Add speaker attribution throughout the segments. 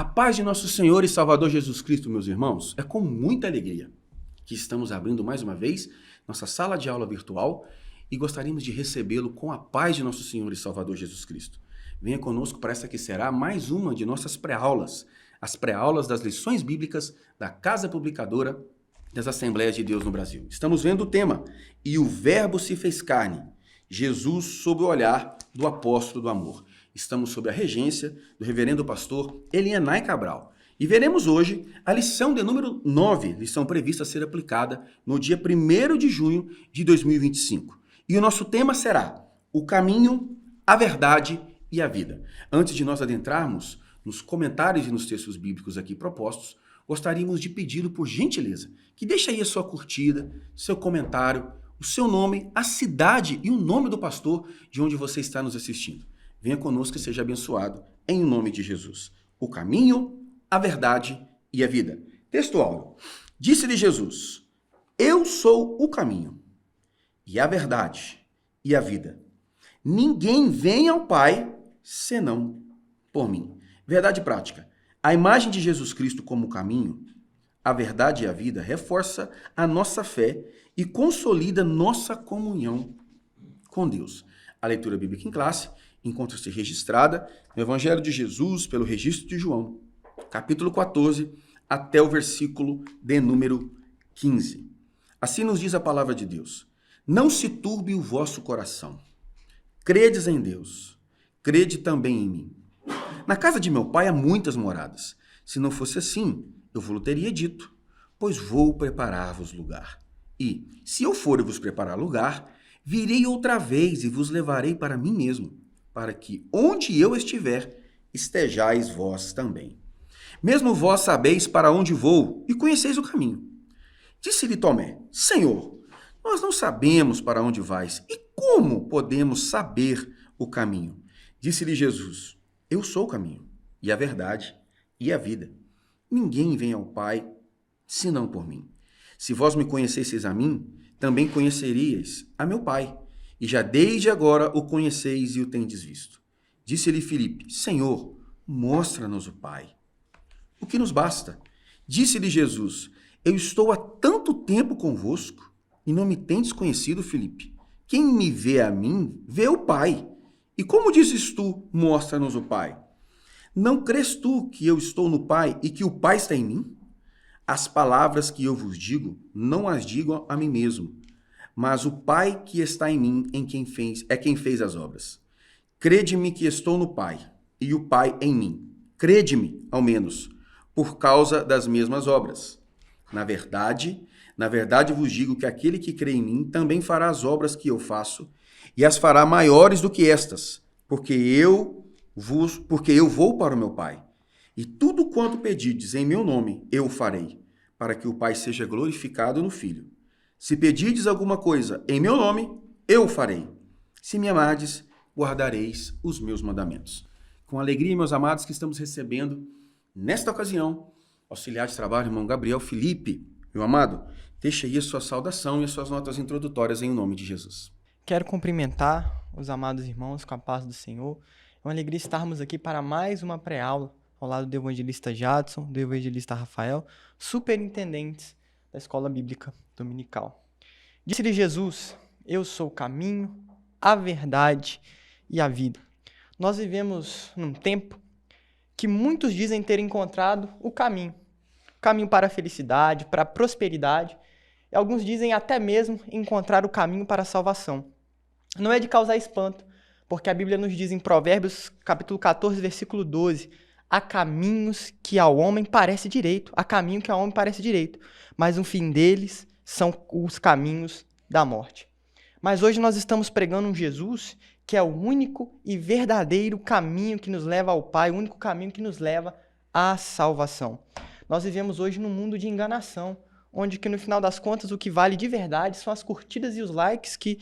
Speaker 1: A paz de nosso Senhor e Salvador Jesus Cristo, meus irmãos, é com muita alegria que estamos abrindo mais uma vez nossa sala de aula virtual e gostaríamos de recebê-lo com a paz de nosso Senhor e Salvador Jesus Cristo. Venha conosco para essa que será mais uma de nossas pré-aulas, as pré-aulas das lições bíblicas da Casa Publicadora das Assembleias de Deus no Brasil. Estamos vendo o tema, e o Verbo se fez carne, Jesus sob o olhar do apóstolo do amor. Estamos sob a regência do reverendo pastor Elianai Cabral. E veremos hoje a lição de número 9, lição prevista a ser aplicada no dia 1º de junho de 2025. E o nosso tema será o caminho, a verdade e a vida. Antes de nós adentrarmos nos comentários e nos textos bíblicos aqui propostos, gostaríamos de pedi-lo por gentileza que deixe aí a sua curtida, seu comentário, o seu nome, a cidade e o nome do pastor de onde você está nos assistindo. Venha conosco e seja abençoado em nome de Jesus. O caminho, a verdade e a vida. Texto áureo. Disse-lhe Jesus: Eu sou o caminho e a verdade e a vida. Ninguém vem ao Pai senão por mim. Verdade prática. A imagem de Jesus Cristo como caminho, a verdade e a vida reforça a nossa fé e consolida nossa comunhão com Deus. A leitura bíblica em classe encontra-se registrada no Evangelho de Jesus pelo registro de João, capítulo 14, até o versículo de número 15. Assim nos diz a palavra de Deus: Não se turbe o vosso coração. Credes em Deus, crede também em mim. Na casa de meu pai há muitas moradas. Se não fosse assim, eu vos teria dito, pois vou preparar-vos lugar. E, se eu for e vos preparar lugar, virei outra vez e vos levarei para mim mesmo, para que onde eu estiver, estejais vós também. Mesmo vós sabeis para onde vou e conheceis o caminho. Disse-lhe Tomé: Senhor, nós não sabemos para onde vais, e como podemos saber o caminho? Disse-lhe Jesus: Eu sou o caminho, e a verdade, e a vida. Ninguém vem ao Pai, senão por mim. Se vós me conhecesseis a mim, também conheceríeis a meu Pai, e já desde agora o conheceis e o tendes visto. Disse-lhe Filipe: Senhor, mostra-nos o Pai. O que nos basta? Disse-lhe Jesus: Eu estou há tanto tempo convosco, e não me tendes conhecido, Filipe. Quem me vê a mim, vê o Pai. E como dizes tu, mostra-nos o Pai? Não crês tu que eu estou no Pai e que o Pai está em mim? As palavras que eu vos digo, não as digo a mim mesmo, mas o Pai que está em mim é quem fez as obras. Crede-me que estou no Pai, e o Pai em mim. Crede-me, ao menos, por causa das mesmas obras. Na verdade vos digo que aquele que crê em mim também fará as obras que eu faço, e as fará maiores do que estas, porque eu vou para o meu Pai. E tudo quanto pedides em meu nome, eu farei, para que o Pai seja glorificado no Filho. Se pedides alguma coisa em meu nome, eu farei. Se me amardes, guardareis os meus mandamentos. Com alegria, meus amados, que estamos recebendo, nesta ocasião, auxiliar de trabalho, irmão Gabriel Felipe. Meu amado, deixa aí a sua saudação e as suas notas introdutórias em nome de Jesus.
Speaker 2: Quero cumprimentar os amados irmãos com a paz do Senhor. É uma alegria estarmos aqui para mais uma pré-aula ao lado do evangelista Jadson, do evangelista Rafael, superintendentes da Escola Bíblica Dominical. Disse-lhe Jesus: Eu sou o caminho, a verdade e a vida. Nós vivemos num tempo que muitos dizem ter encontrado o caminho para a felicidade, para a prosperidade, e alguns dizem até mesmo encontrar o caminho para a salvação. Não é de causar espanto, porque a Bíblia nos diz em Provérbios, capítulo 14, versículo 12, há caminhos que ao homem parece direito, mas o fim deles são os caminhos da morte. Mas hoje nós estamos pregando um Jesus que é o único e verdadeiro caminho que nos leva ao Pai, o único caminho que nos leva à salvação. Nós vivemos hoje num mundo de enganação, onde que no final das contas o que vale de verdade são as curtidas e os likes que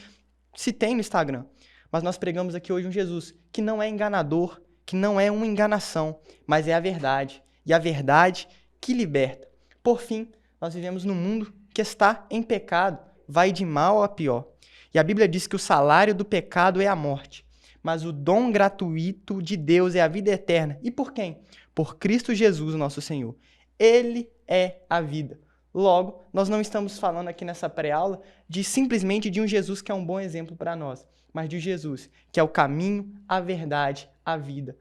Speaker 2: se tem no Instagram. Mas nós pregamos aqui hoje um Jesus que não é enganador, que não é uma enganação, mas é a verdade. E a verdade que liberta. Por fim, nós vivemos num mundo que está em pecado, vai de mal a pior. E a Bíblia diz que o salário do pecado é a morte, mas o dom gratuito de Deus é a vida eterna. E por quem? por Cristo Jesus, nosso Senhor. Ele é a vida. Logo, nós não estamos falando aqui nessa pré-aula simplesmente de um Jesus que é um bom exemplo para nós, mas de Jesus, que é o caminho, a verdade, a vida,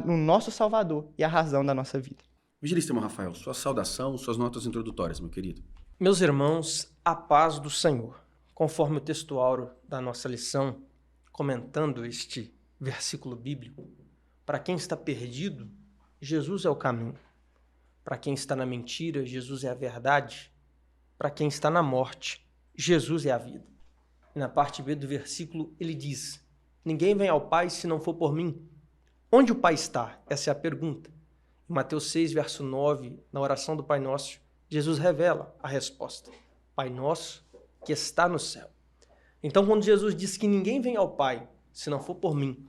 Speaker 2: o nosso Salvador e a razão da nossa vida.
Speaker 1: Evangelista irmão Rafael, sua saudação, suas notas introdutórias, meu querido.
Speaker 3: Meus irmãos, a paz do Senhor. Conforme o texto áureo da nossa lição, comentando este versículo bíblico, para quem está perdido, Jesus é o caminho. Para quem está na mentira, Jesus é a verdade. Para quem está na morte, Jesus é a vida. E na parte B do versículo, ele diz: ninguém vem ao Pai se não for por mim. Onde o Pai está? Essa é a pergunta. Em Mateus 6, verso 9, na oração do Pai Nosso, Jesus revela a resposta. Pai nosso que está no céu. Então, quando Jesus diz que ninguém vem ao Pai se não for por mim,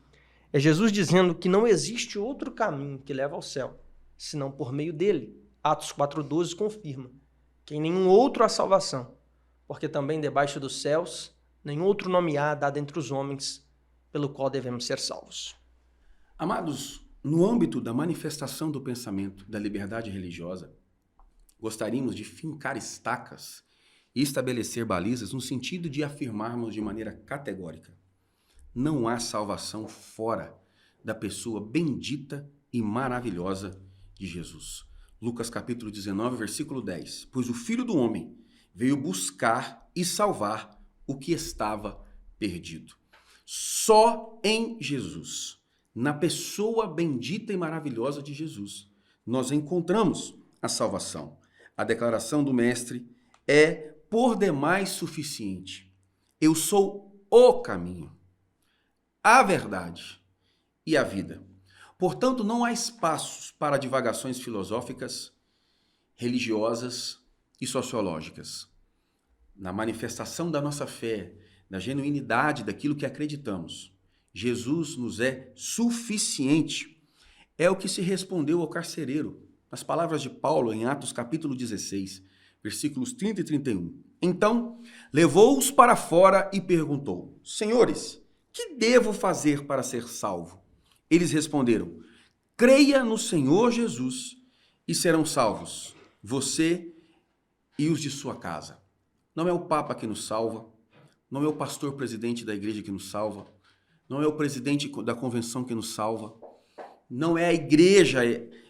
Speaker 3: é Jesus dizendo que não existe outro caminho que leva ao céu, senão por meio dele. Atos 4,12 confirma que em nenhum outro há salvação, porque também debaixo dos céus nenhum outro nome há dado entre os homens pelo qual devemos ser salvos.
Speaker 1: Amados, no âmbito da manifestação do pensamento da liberdade religiosa, gostaríamos de fincar estacas e estabelecer balizas no sentido de afirmarmos de maneira categórica: não há salvação fora da pessoa bendita e maravilhosa de Jesus. Lucas capítulo 19, versículo 10. Pois o Filho do Homem veio buscar e salvar o que estava perdido. Só em Jesus, na pessoa bendita e maravilhosa de Jesus, nós encontramos a salvação. A declaração do Mestre é por demais suficiente. Eu sou o caminho, a verdade e a vida. Portanto, não há espaços para divagações filosóficas, religiosas e sociológicas. Na manifestação da nossa fé, da genuinidade daquilo que acreditamos, Jesus nos é suficiente. É o que se respondeu ao carcereiro, nas palavras de Paulo em Atos capítulo 16, versículos 30 e 31. Então, levou-os para fora e perguntou: Senhores, que devo fazer para ser salvo? Eles responderam: creia no Senhor Jesus e serão salvos, você e os de sua casa. Não é o Papa que nos salva, não é o pastor presidente da igreja que nos salva, não é o presidente da convenção que nos salva, não é a igreja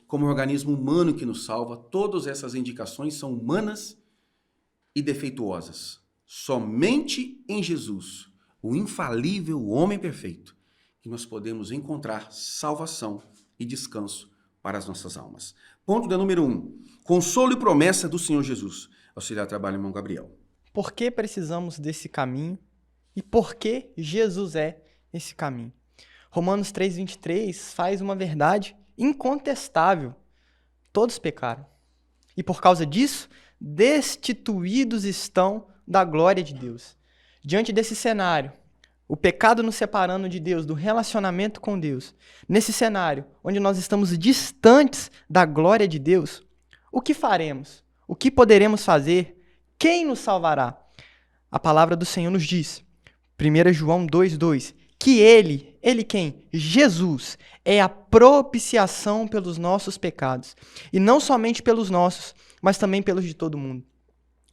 Speaker 1: como organismo humano que nos salva. Todas essas indicações são humanas e defeituosas. Somente em Jesus, o infalível homem perfeito, que nós podemos encontrar salvação e descanso para as nossas almas. Ponto da número 1. Consolo e promessa do Senhor Jesus. Auxiliar trabalho, irmão Gabriel.
Speaker 2: Por que precisamos desse caminho e por que Jesus é esse caminho? Romanos 3,23 faz uma verdade incontestável. Todos pecaram. E por causa disso, destituídos estão da glória de Deus. Diante desse cenário, o pecado nos separando de Deus, do relacionamento com Deus, nesse cenário onde nós estamos distantes da glória de Deus, o que faremos? O que poderemos fazer? Quem nos salvará? A palavra do Senhor nos diz, 1 João 2,2, que Ele quem? Jesus, é a propiciação pelos nossos pecados. E não somente pelos nossos, mas também pelos de todo mundo.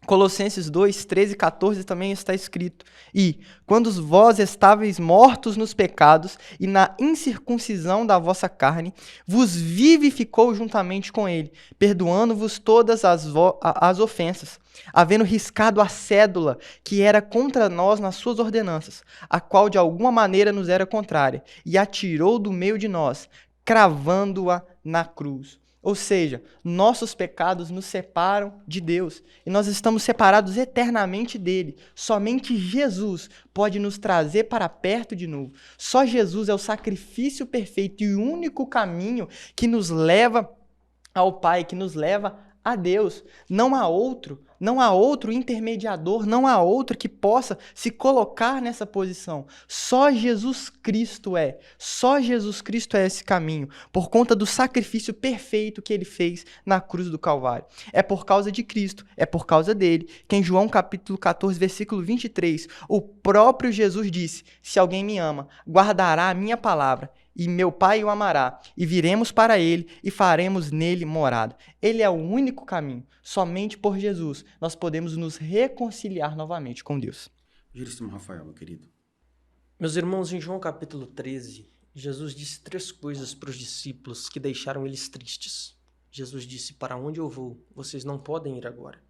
Speaker 2: Colossenses 2, 13 e 14 também está escrito: E, quando vós estáveis mortos nos pecados e na incircuncisão da vossa carne, vos vivificou juntamente com ele, perdoando-vos todas as ofensas, havendo riscado a cédula que era contra nós nas suas ordenanças, a qual de alguma maneira nos era contrária, e atirou do meio de nós, cravando-a na cruz. Ou seja, nossos pecados nos separam de Deus e nós estamos separados eternamente dele. Somente Jesus pode nos trazer para perto de novo. Só Jesus é o sacrifício perfeito e o único caminho que nos leva ao Pai, que nos leva a Deus. Não há outro intermediador, não há outro que possa se colocar nessa posição. Só Jesus Cristo é esse caminho, por conta do sacrifício perfeito que ele fez na cruz do Calvário. É por causa de Cristo, é por causa dele, que em João capítulo 14, versículo 23, o próprio Jesus disse: se alguém me ama, guardará a minha palavra, e meu Pai o amará, e viremos para ele e faremos nele morada. Ele é o único caminho. Somente por Jesus nós podemos nos reconciliar novamente com Deus.
Speaker 1: Giríssimo Rafael, meu querido.
Speaker 3: Meus irmãos, em João capítulo 13, Jesus disse 3 coisas para os discípulos que deixaram eles tristes. Jesus disse: para onde eu vou, vocês não podem ir agora.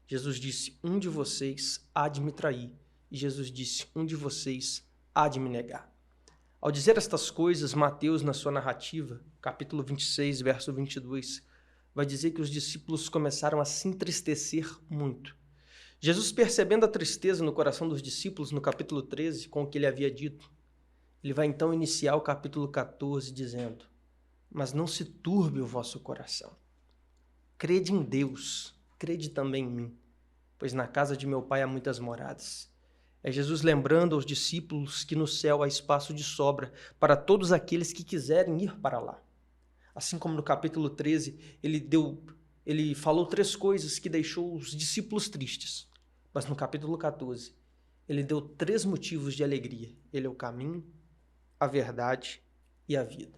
Speaker 3: Jesus disse: um de vocês há de me trair. E Jesus disse: um de vocês há de me negar. Ao dizer estas coisas, Mateus, na sua narrativa, capítulo 26, verso 22, vai dizer que os discípulos começaram a se entristecer muito. Jesus, percebendo a tristeza no coração dos discípulos, no capítulo 13, com o que ele havia dito, ele vai então iniciar o capítulo 14 dizendo: mas não se turbe o vosso coração. Crede em Deus, crede também em mim, pois na casa de meu Pai há muitas moradas. É Jesus lembrando aos discípulos que no céu há espaço de sobra para todos aqueles que quiserem ir para lá. Assim como no capítulo 13, ele falou 3 coisas que deixou os discípulos tristes. Mas no capítulo 14, ele deu 3 motivos de alegria. Ele é o caminho, a verdade e a vida.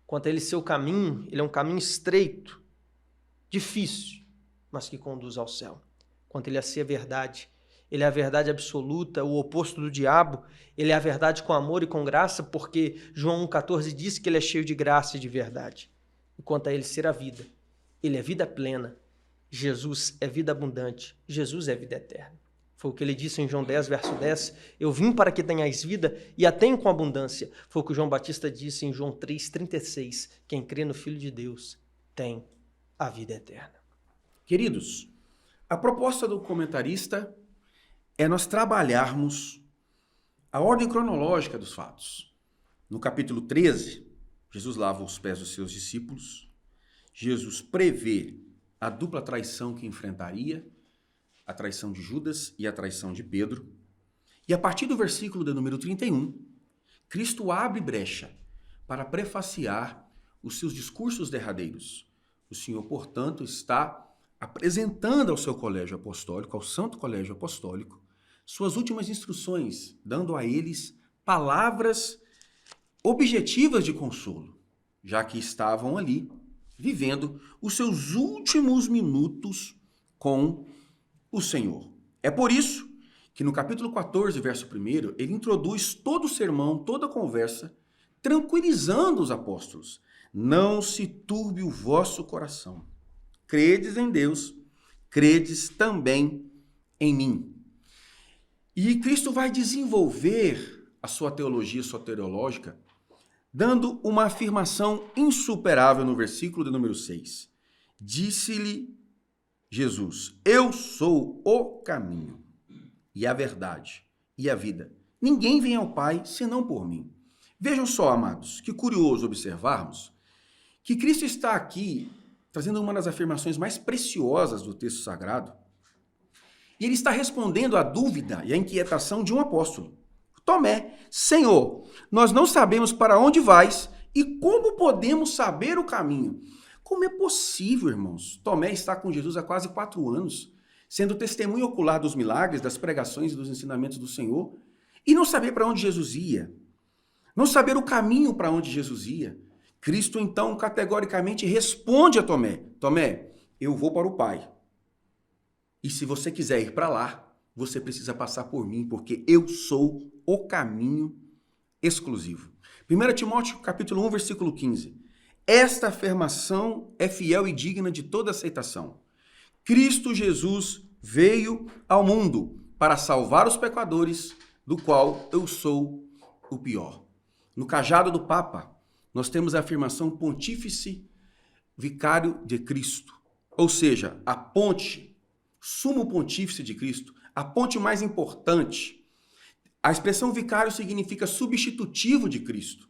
Speaker 3: Quanto a ele ser o caminho, ele é um caminho estreito, difícil, mas que conduz ao céu. Quanto ele a ser a verdade, ele é a verdade absoluta, o oposto do diabo. Ele é a verdade com amor e com graça, porque João 1,14 diz que ele é cheio de graça e de verdade. E quanto a ele ser a vida, ele é vida plena. Jesus é vida abundante. Jesus é vida eterna. Foi o que ele disse em João 10, verso 10. Eu vim para que tenhais vida e a tenham com abundância. Foi o que João Batista disse em João 3,36. Quem crê no Filho de Deus tem a vida eterna.
Speaker 1: Queridos, a proposta do comentarista é nós trabalharmos a ordem cronológica dos fatos. No capítulo 13, Jesus lava os pés dos seus discípulos. Jesus prevê a dupla traição que enfrentaria, a traição de Judas e a traição de Pedro. E a partir do versículo de número 31, Cristo abre brecha para prefaciar os seus discursos derradeiros. O Senhor, portanto, está apresentando ao seu colégio apostólico, ao Santo Colégio Apostólico, suas últimas instruções, dando a eles palavras objetivas de consolo, já que estavam ali vivendo os seus últimos minutos com o Senhor. É por isso que no capítulo 14, verso 1, ele introduz todo o sermão, toda a conversa, tranquilizando os apóstolos. Não se turbe o vosso coração. Credes em Deus, credes também em mim. E Cristo vai desenvolver a sua teologia soteriológica, dando uma afirmação insuperável no versículo de número 6. Disse-lhe Jesus: eu sou o caminho e a verdade e a vida. Ninguém vem ao Pai senão por mim. Vejam só, amados, que curioso observarmos que Cristo está aqui trazendo uma das afirmações mais preciosas do texto sagrado. E ele está respondendo à dúvida e à inquietação de um apóstolo. Tomé: Senhor, nós não sabemos para onde vais e como podemos saber o caminho. Como é possível, irmãos? Tomé está com Jesus há quase 4 anos, sendo testemunho ocular dos milagres, das pregações e dos ensinamentos do Senhor, e não saber para onde Jesus ia, não saber o caminho para onde Jesus ia. Cristo, então, categoricamente responde a Tomé: Tomé, eu vou para o Pai. E se você quiser ir para lá, você precisa passar por mim, porque eu sou o caminho exclusivo. 1 Timóteo capítulo 1, versículo 15. Esta afirmação é fiel e digna de toda aceitação. Cristo Jesus veio ao mundo para salvar os pecadores, do qual eu sou o pior. No cajado do Papa, nós temos a afirmação pontífice vicário de Cristo, ou seja, a ponte, sumo pontífice de Cristo, a ponte mais importante. A expressão vicário significa substitutivo de Cristo,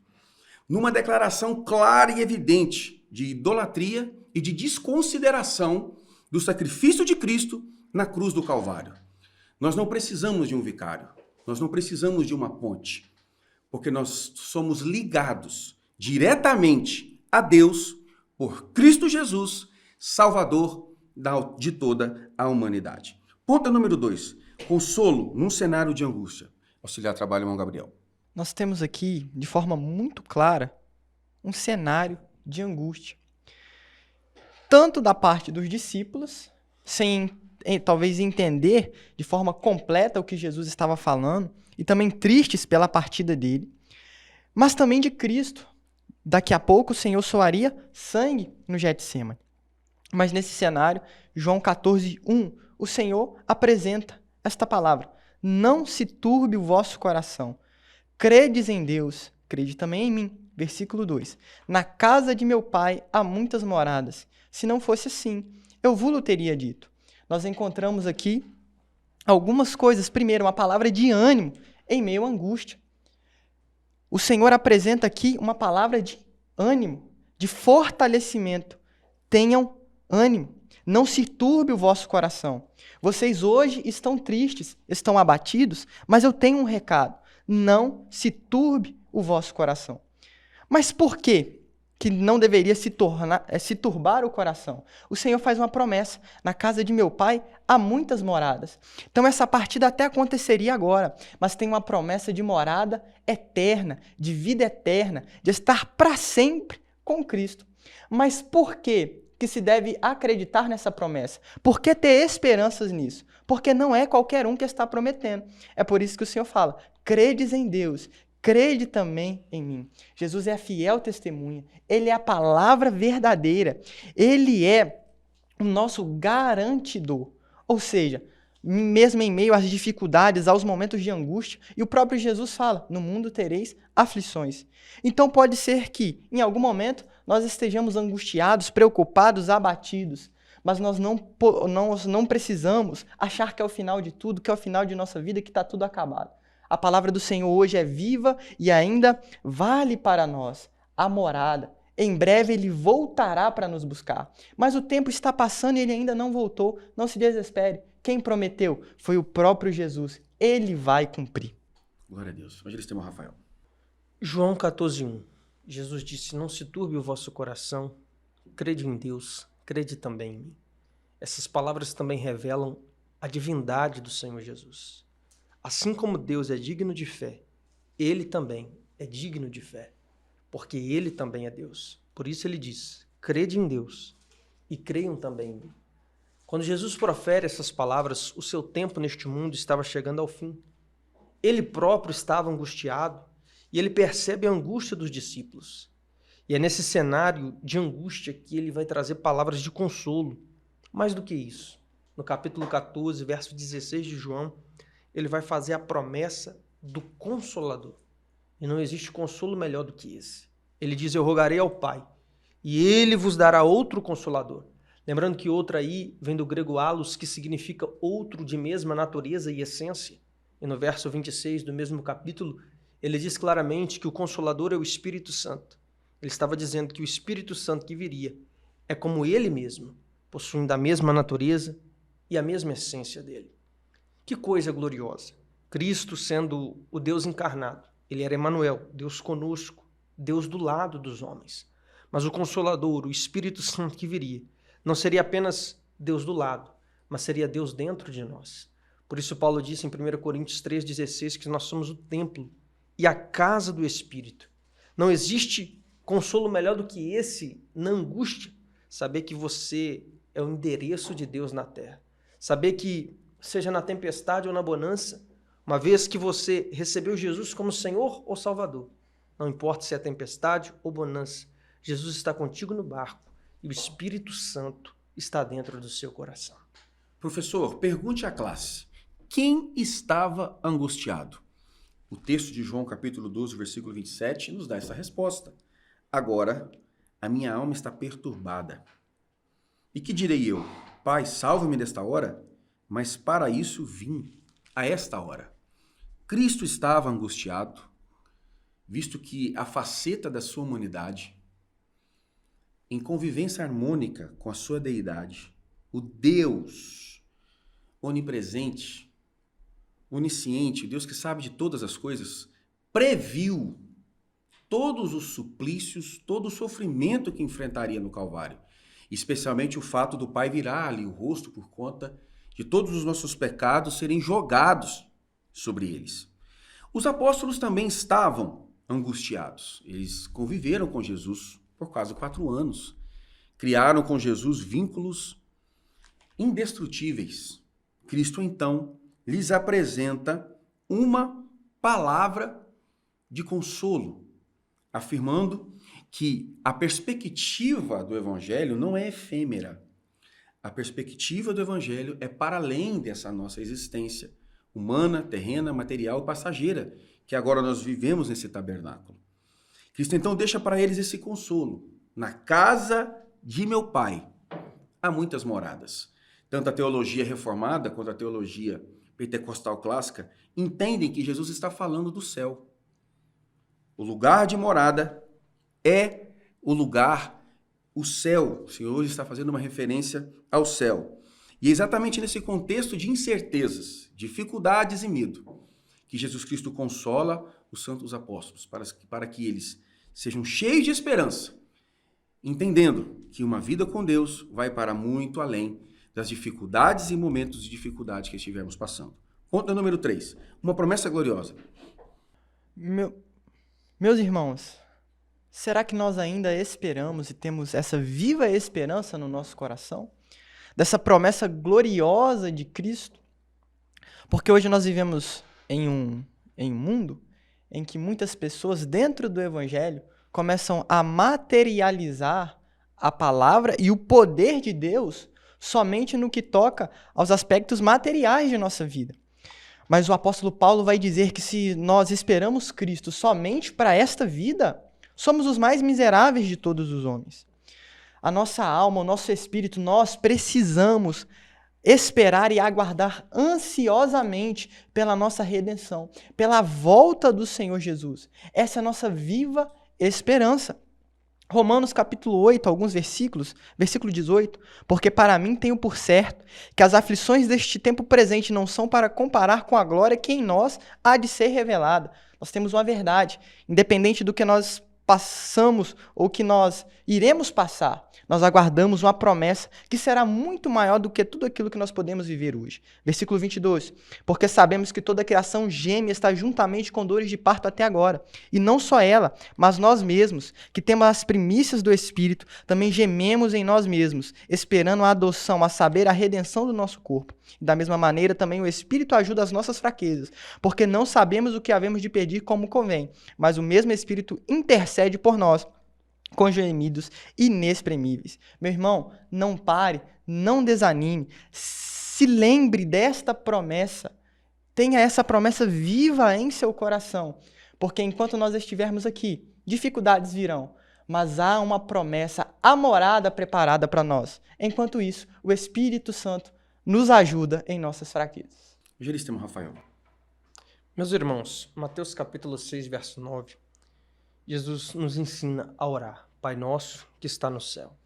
Speaker 1: numa declaração clara e evidente de idolatria e de desconsideração do sacrifício de Cristo na cruz do Calvário. Nós não precisamos de um vicário, nós não precisamos de uma ponte, porque nós somos ligados diretamente a Deus por Cristo Jesus, Salvador de toda a humanidade. Ponto número 2. Consolo num cenário de angústia. Auxiliar trabalho, irmão Gabriel.
Speaker 2: Nós temos aqui, de forma muito clara, um cenário de angústia. Tanto da parte dos discípulos, sem talvez entender de forma completa o que Jesus estava falando, e também tristes pela partida dele, mas também de Cristo. Daqui a pouco o Senhor soaria sangue no Getsêmani. Mas nesse cenário, João 14:1, o Senhor apresenta esta palavra: não se turbe o vosso coração. Credes em Deus, crede também em mim. Versículo 2. Na casa de meu pai há muitas moradas. Se não fosse assim, eu vos teria dito. Nós encontramos aqui algumas coisas. Primeiro, uma palavra de ânimo em meio à angústia. O Senhor apresenta aqui uma palavra de ânimo, de fortalecimento. Tenham ânimo. Não se turbe o vosso coração. Vocês hoje estão tristes, estão abatidos, mas eu tenho um recado. Não se turbe o vosso coração. Mas por quê que não deveria se turbar o coração? O Senhor faz uma promessa: na casa de meu pai há muitas moradas. Então essa partida até aconteceria agora, mas tem uma promessa de morada eterna, de vida eterna, de estar para sempre com Cristo. Mas por quê que se deve acreditar nessa promessa? Por que ter esperanças nisso? Porque não é qualquer um que está prometendo. É por isso que o Senhor fala: credes em Deus, crede também em mim. Jesus é a fiel testemunha. Ele é a palavra verdadeira. Ele é o nosso garantidor. Ou seja, mesmo em meio às dificuldades, aos momentos de angústia, e o próprio Jesus fala: no mundo tereis aflições. Então pode ser que, em algum momento, nós estejamos angustiados, preocupados, abatidos, mas nós não precisamos achar que é o final de tudo, que é o final de nossa vida, que está tudo acabado. A palavra do Senhor hoje é viva e ainda vale para nós. A morada. Em breve ele voltará para nos buscar. Mas o tempo está passando e ele ainda não voltou. Não se desespere. Quem prometeu foi o próprio Jesus. Ele vai cumprir.
Speaker 1: Glória a Deus. Hoje eles têm o Rafael.
Speaker 3: João 14:1. Jesus disse: não se turbe o vosso coração. Crede em Deus. Crede também em mim. Essas palavras também revelam a divindade do Senhor Jesus. Assim como Deus é digno de fé, ele também é digno de fé, porque ele também é Deus. Por isso ele diz: crede em Deus e creiam também em mim. Quando Jesus profere essas palavras, o seu tempo neste mundo estava chegando ao fim. Ele próprio estava angustiado e ele percebe a angústia dos discípulos. E é nesse cenário de angústia que ele vai trazer palavras de consolo. Mais do que isso, no capítulo 14, verso 16 de João, ele vai fazer a promessa do Consolador. E não existe consolo melhor do que esse. Ele diz: eu rogarei ao Pai, e ele vos dará outro Consolador. Lembrando que outro aí vem do grego allos, que significa outro de mesma natureza e essência. E no verso 26 do mesmo capítulo, ele diz claramente que o Consolador é o Espírito Santo. Ele estava dizendo que o Espírito Santo que viria é como ele mesmo, possuindo a mesma natureza e a mesma essência dele. Que coisa gloriosa! Cristo sendo o Deus encarnado. Ele era Emanuel, Deus conosco, Deus do lado dos homens. Mas o Consolador, o Espírito Santo que viria, não seria apenas Deus do lado, mas seria Deus dentro de nós. Por isso Paulo disse em 1 Coríntios 3,16 que nós somos o templo e a casa do Espírito. Não existe consolo melhor do que esse na angústia. Saber que você é o endereço de Deus na terra. Saber que, seja na tempestade ou na bonança, uma vez que você recebeu Jesus como Senhor ou Salvador, não importa se é tempestade ou bonança, Jesus está contigo no barco e o Espírito Santo está dentro do seu coração.
Speaker 1: Professor, pergunte à classe: quem estava angustiado? O texto de João capítulo 12, versículo 27, nos dá essa resposta. Agora, a minha alma está perturbada. E que direi eu? Pai, salva-me desta hora? Mas para isso vim a esta hora. Cristo estava angustiado, visto que a faceta da sua humanidade, em convivência harmônica com a sua deidade, o Deus onipresente, onisciente, o Deus que sabe de todas as coisas, previu todos os suplícios, todo o sofrimento que enfrentaria no Calvário. Especialmente o fato do Pai virar-lhe o rosto por conta de todos os nossos pecados serem jogados sobre eles. Os apóstolos também estavam angustiados. Eles conviveram com Jesus por quase 4 anos. Criaram com Jesus vínculos indestrutíveis. Cristo, então, lhes apresenta uma palavra de consolo, afirmando que a perspectiva do Evangelho não é efêmera. A perspectiva do Evangelho é para além dessa nossa existência humana, terrena, material e passageira, que agora nós vivemos nesse tabernáculo. Cristo então deixa para eles esse consolo. Na casa de meu Pai há muitas moradas. Tanto a teologia reformada quanto a teologia pentecostal clássica entendem que Jesus está falando do céu. O lugar de morada é o lugar, o céu. O Senhor está fazendo uma referência ao céu. E é exatamente nesse contexto de incertezas, dificuldades e medo que Jesus Cristo consola os santos apóstolos, para que eles sejam cheios de esperança, entendendo que uma vida com Deus vai para muito além das dificuldades e momentos de dificuldade que estivermos passando. Ponto número 3. Uma promessa gloriosa.
Speaker 2: Meus irmãos, será que nós ainda esperamos e temos essa viva esperança no nosso coração? Dessa promessa gloriosa de Cristo? Porque hoje nós vivemos em um mundo em que muitas pessoas dentro do Evangelho começam a materializar a palavra e o poder de Deus somente no que toca aos aspectos materiais de nossa vida. Mas o apóstolo Paulo vai dizer que se nós esperamos Cristo somente para esta vida, somos os mais miseráveis de todos os homens. A nossa alma, o nosso espírito, nós precisamos esperar e aguardar ansiosamente pela nossa redenção, pela volta do Senhor Jesus. Essa é a nossa viva esperança. Romanos capítulo 8, alguns versículos, versículo 18, porque para mim tenho por certo que as aflições deste tempo presente não são para comparar com a glória que em nós há de ser revelada. Nós temos uma verdade, independente do que nós passamos ou que nós iremos passar, nós aguardamos uma promessa que será muito maior do que tudo aquilo que nós podemos viver hoje. Versículo 22, porque sabemos que toda a criação geme e está juntamente com dores de parto até agora. E não só ela, mas nós mesmos, que temos as primícias do Espírito, também gememos em nós mesmos, esperando a adoção, a saber, a redenção do nosso corpo. E da mesma maneira, também o Espírito ajuda as nossas fraquezas, porque não sabemos o que havemos de pedir como convém, mas o mesmo Espírito intercede por nós, com gemidos inexprimíveis. Meu irmão, não pare, não desanime, se lembre desta promessa, tenha essa promessa viva em seu coração, porque enquanto nós estivermos aqui, dificuldades virão, mas há uma promessa, a morada preparada para nós. Enquanto isso, o Espírito Santo nos ajuda em nossas fraquezas.
Speaker 1: Evangelista Rafael.
Speaker 3: Meus irmãos, Mateus capítulo 6, verso 9, Jesus nos ensina a orar, Pai nosso que está no céu.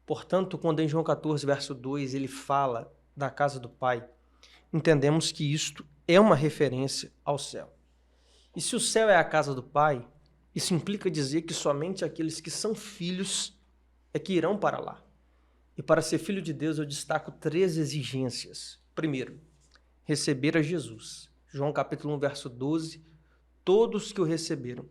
Speaker 3: Portanto, quando em João 14, verso 2, ele fala da casa do Pai, entendemos que isto é uma referência ao céu. E se o céu é a casa do Pai, isso implica dizer que somente aqueles que são filhos é que irão para lá. E para ser filho de Deus, eu destaco 3 exigências. Primeiro, receber a Jesus. João capítulo 1, verso 12, todos que o receberam,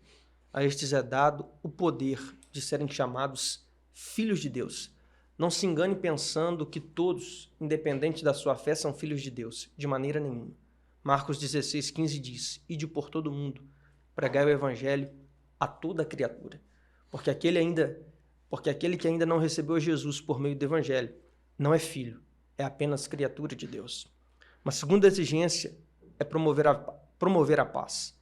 Speaker 3: a estes é dado o poder de serem chamados filhos de Deus. Não se engane pensando que todos, independente da sua fé, são filhos de Deus. De maneira nenhuma. Marcos 16, 15 diz, ide por todo mundo, pregai o evangelho a toda criatura. Porque aquele que ainda não recebeu Jesus por meio do evangelho não é filho, é apenas criatura de Deus. Uma segunda exigência é promover a paz.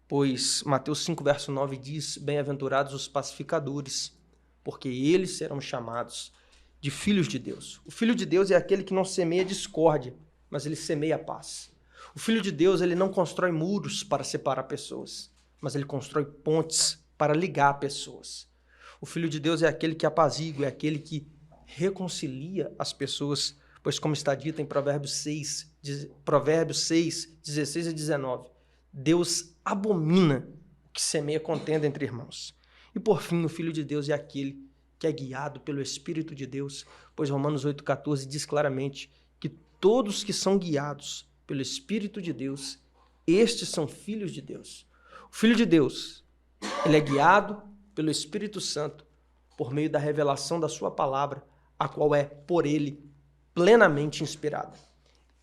Speaker 3: Pois Mateus 5, verso 9 diz, bem-aventurados os pacificadores, porque eles serão chamados de filhos de Deus. O filho de Deus é aquele que não semeia discórdia, mas ele semeia a paz. O filho de Deus, ele não constrói muros para separar pessoas, mas ele constrói pontes para ligar pessoas. O filho de Deus é aquele que apazigua, é aquele que reconcilia as pessoas, pois como está dito em Provérbios 6, 16 e 19, Deus abomina o que semeia contenda entre irmãos. E por fim, o Filho de Deus é aquele que é guiado pelo Espírito de Deus, pois Romanos 8,14 diz claramente que todos que são guiados pelo Espírito de Deus, estes são filhos de Deus. O Filho de Deus Ele é guiado pelo Espírito Santo por meio da revelação da sua palavra, a qual é, por ele, plenamente inspirada.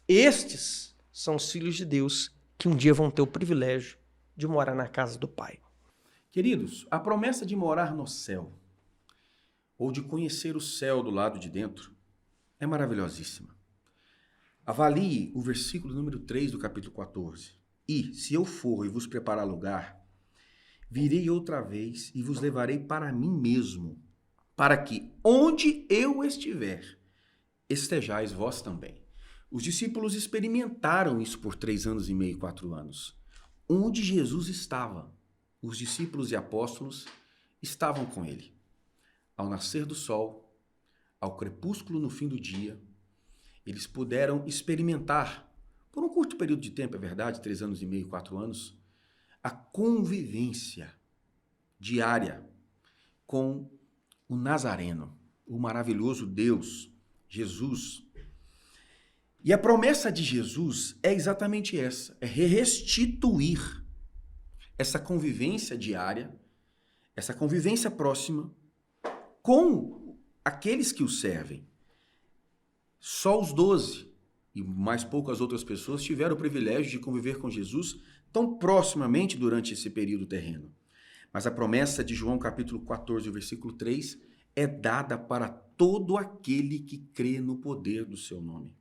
Speaker 3: Estes são os filhos de Deus que um dia vão ter o privilégio de morar na casa do Pai.
Speaker 1: Queridos, a promessa de morar no céu, ou de conhecer o céu do lado de dentro, é maravilhosíssima. Avalie o versículo número 3 do capítulo 14. E, se eu for e vos preparar lugar, virei outra vez e vos levarei para mim mesmo, para que, onde eu estiver, estejais vós também. Os discípulos experimentaram isso por 3 anos e meio, 4 anos. Onde Jesus estava, os discípulos e apóstolos estavam com ele. Ao nascer do sol, ao crepúsculo no fim do dia, eles puderam experimentar, por um curto período de tempo, é verdade, 3 anos e meio, 4 anos, a convivência diária com o Nazareno, o maravilhoso Deus, Jesus. E a promessa de Jesus é exatamente essa, é restituir essa convivência diária, essa convivência próxima com aqueles que o servem. Só os 12 e mais poucas outras pessoas tiveram o privilégio de conviver com Jesus tão proximamente durante esse período terreno. Mas a promessa de João capítulo 14, versículo 3, é dada para todo aquele que crê no poder do seu nome.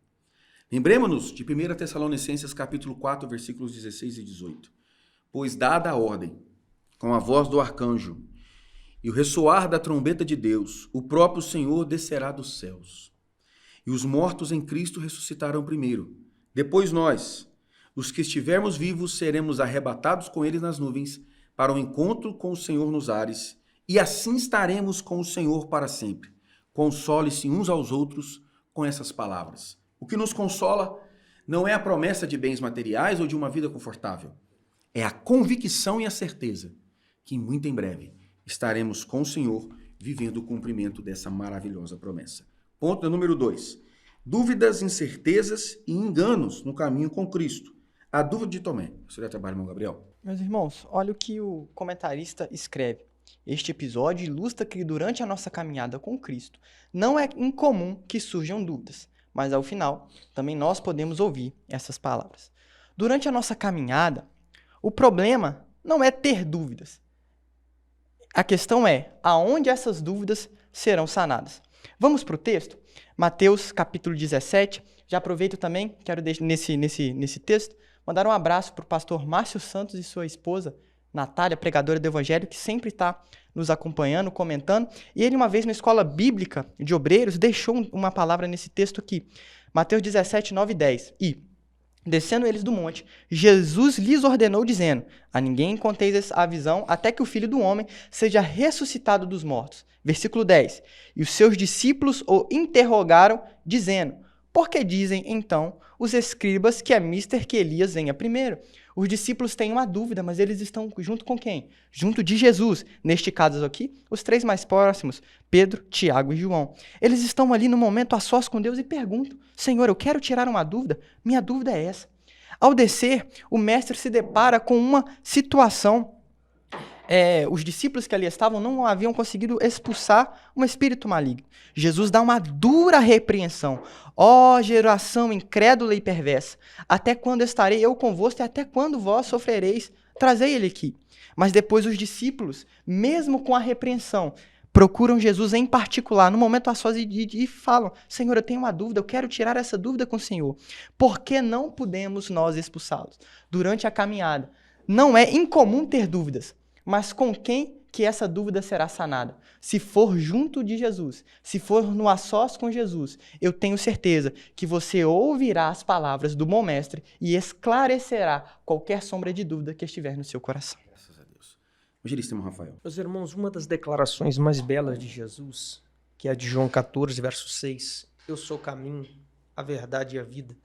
Speaker 1: Lembremos-nos de 1 Tessalonicenses capítulo 4, versículos 16 e 18. Pois dada a ordem, com a voz do arcanjo e o ressoar da trombeta de Deus, o próprio Senhor descerá dos céus. E os mortos em Cristo ressuscitarão primeiro. Depois nós, os que estivermos vivos, seremos arrebatados com ele nas nuvens para o encontro com o Senhor nos ares, e assim estaremos com o Senhor para sempre. Console-se uns aos outros com essas palavras. O que nos consola não é a promessa de bens materiais ou de uma vida confortável. É a convicção e a certeza que muito em breve estaremos com o Senhor vivendo o cumprimento dessa maravilhosa promessa. Ponto número 2. Dúvidas, incertezas e enganos no caminho com Cristo. A dúvida de Tomé. Você já trabalha, irmão Gabriel?
Speaker 2: Meus irmãos, olha o que o comentarista escreve. Este episódio ilustra que durante a nossa caminhada com Cristo, não é incomum que surjam dúvidas, mas ao final, também nós podemos ouvir essas palavras. Durante a nossa caminhada, o problema não é ter dúvidas. A questão é aonde essas dúvidas serão sanadas. Vamos para o texto? Mateus capítulo 17. Já aproveito também, quero nesse texto, mandar um abraço para o pastor Márcio Santos e sua esposa, Natália, pregadora do Evangelho, que sempre está nos acompanhando, comentando. E ele, uma vez na escola bíblica de obreiros, deixou uma palavra nesse texto aqui. Mateus 17, 9 e 10. E, descendo eles do monte, Jesus lhes ordenou, dizendo: a ninguém conteis a visão, até que o Filho do Homem seja ressuscitado dos mortos. Versículo 10. E os seus discípulos o interrogaram, dizendo: por que dizem, então, os escribas que é mister que Elias venha primeiro? Os discípulos têm uma dúvida, mas eles estão junto com quem? Junto de Jesus. Neste caso aqui, os 3 mais próximos, Pedro, Tiago e João. Eles estão ali no momento a sós com Deus e perguntam: Senhor, eu quero tirar uma dúvida. Minha dúvida é essa. Ao descer, o mestre se depara com uma situação. Os discípulos que ali estavam não haviam conseguido expulsar um espírito maligno. Jesus dá uma dura repreensão. Ó geração incrédula e perversa, até quando estarei eu convosco e até quando vós sofrereis? Trazei ele aqui. Mas depois os discípulos, mesmo com a repreensão, procuram Jesus em particular, no momento a sós, e falam: Senhor, eu tenho uma dúvida, eu quero tirar essa dúvida com o Senhor. Por que não podemos nós expulsá-los? Durante a caminhada, não é incomum ter dúvidas. Mas com quem que essa dúvida será sanada? Se for junto de Jesus, se for no a sós com Jesus, eu tenho certeza que você ouvirá as palavras do bom mestre e esclarecerá qualquer sombra de dúvida que estiver no seu coração.
Speaker 1: Graças a Deus. Evangelista, irmão Rafael.
Speaker 3: Meus irmãos, uma das declarações mais belas de Jesus, que é a de João 14, verso 6, eu sou o caminho, a verdade e a vida,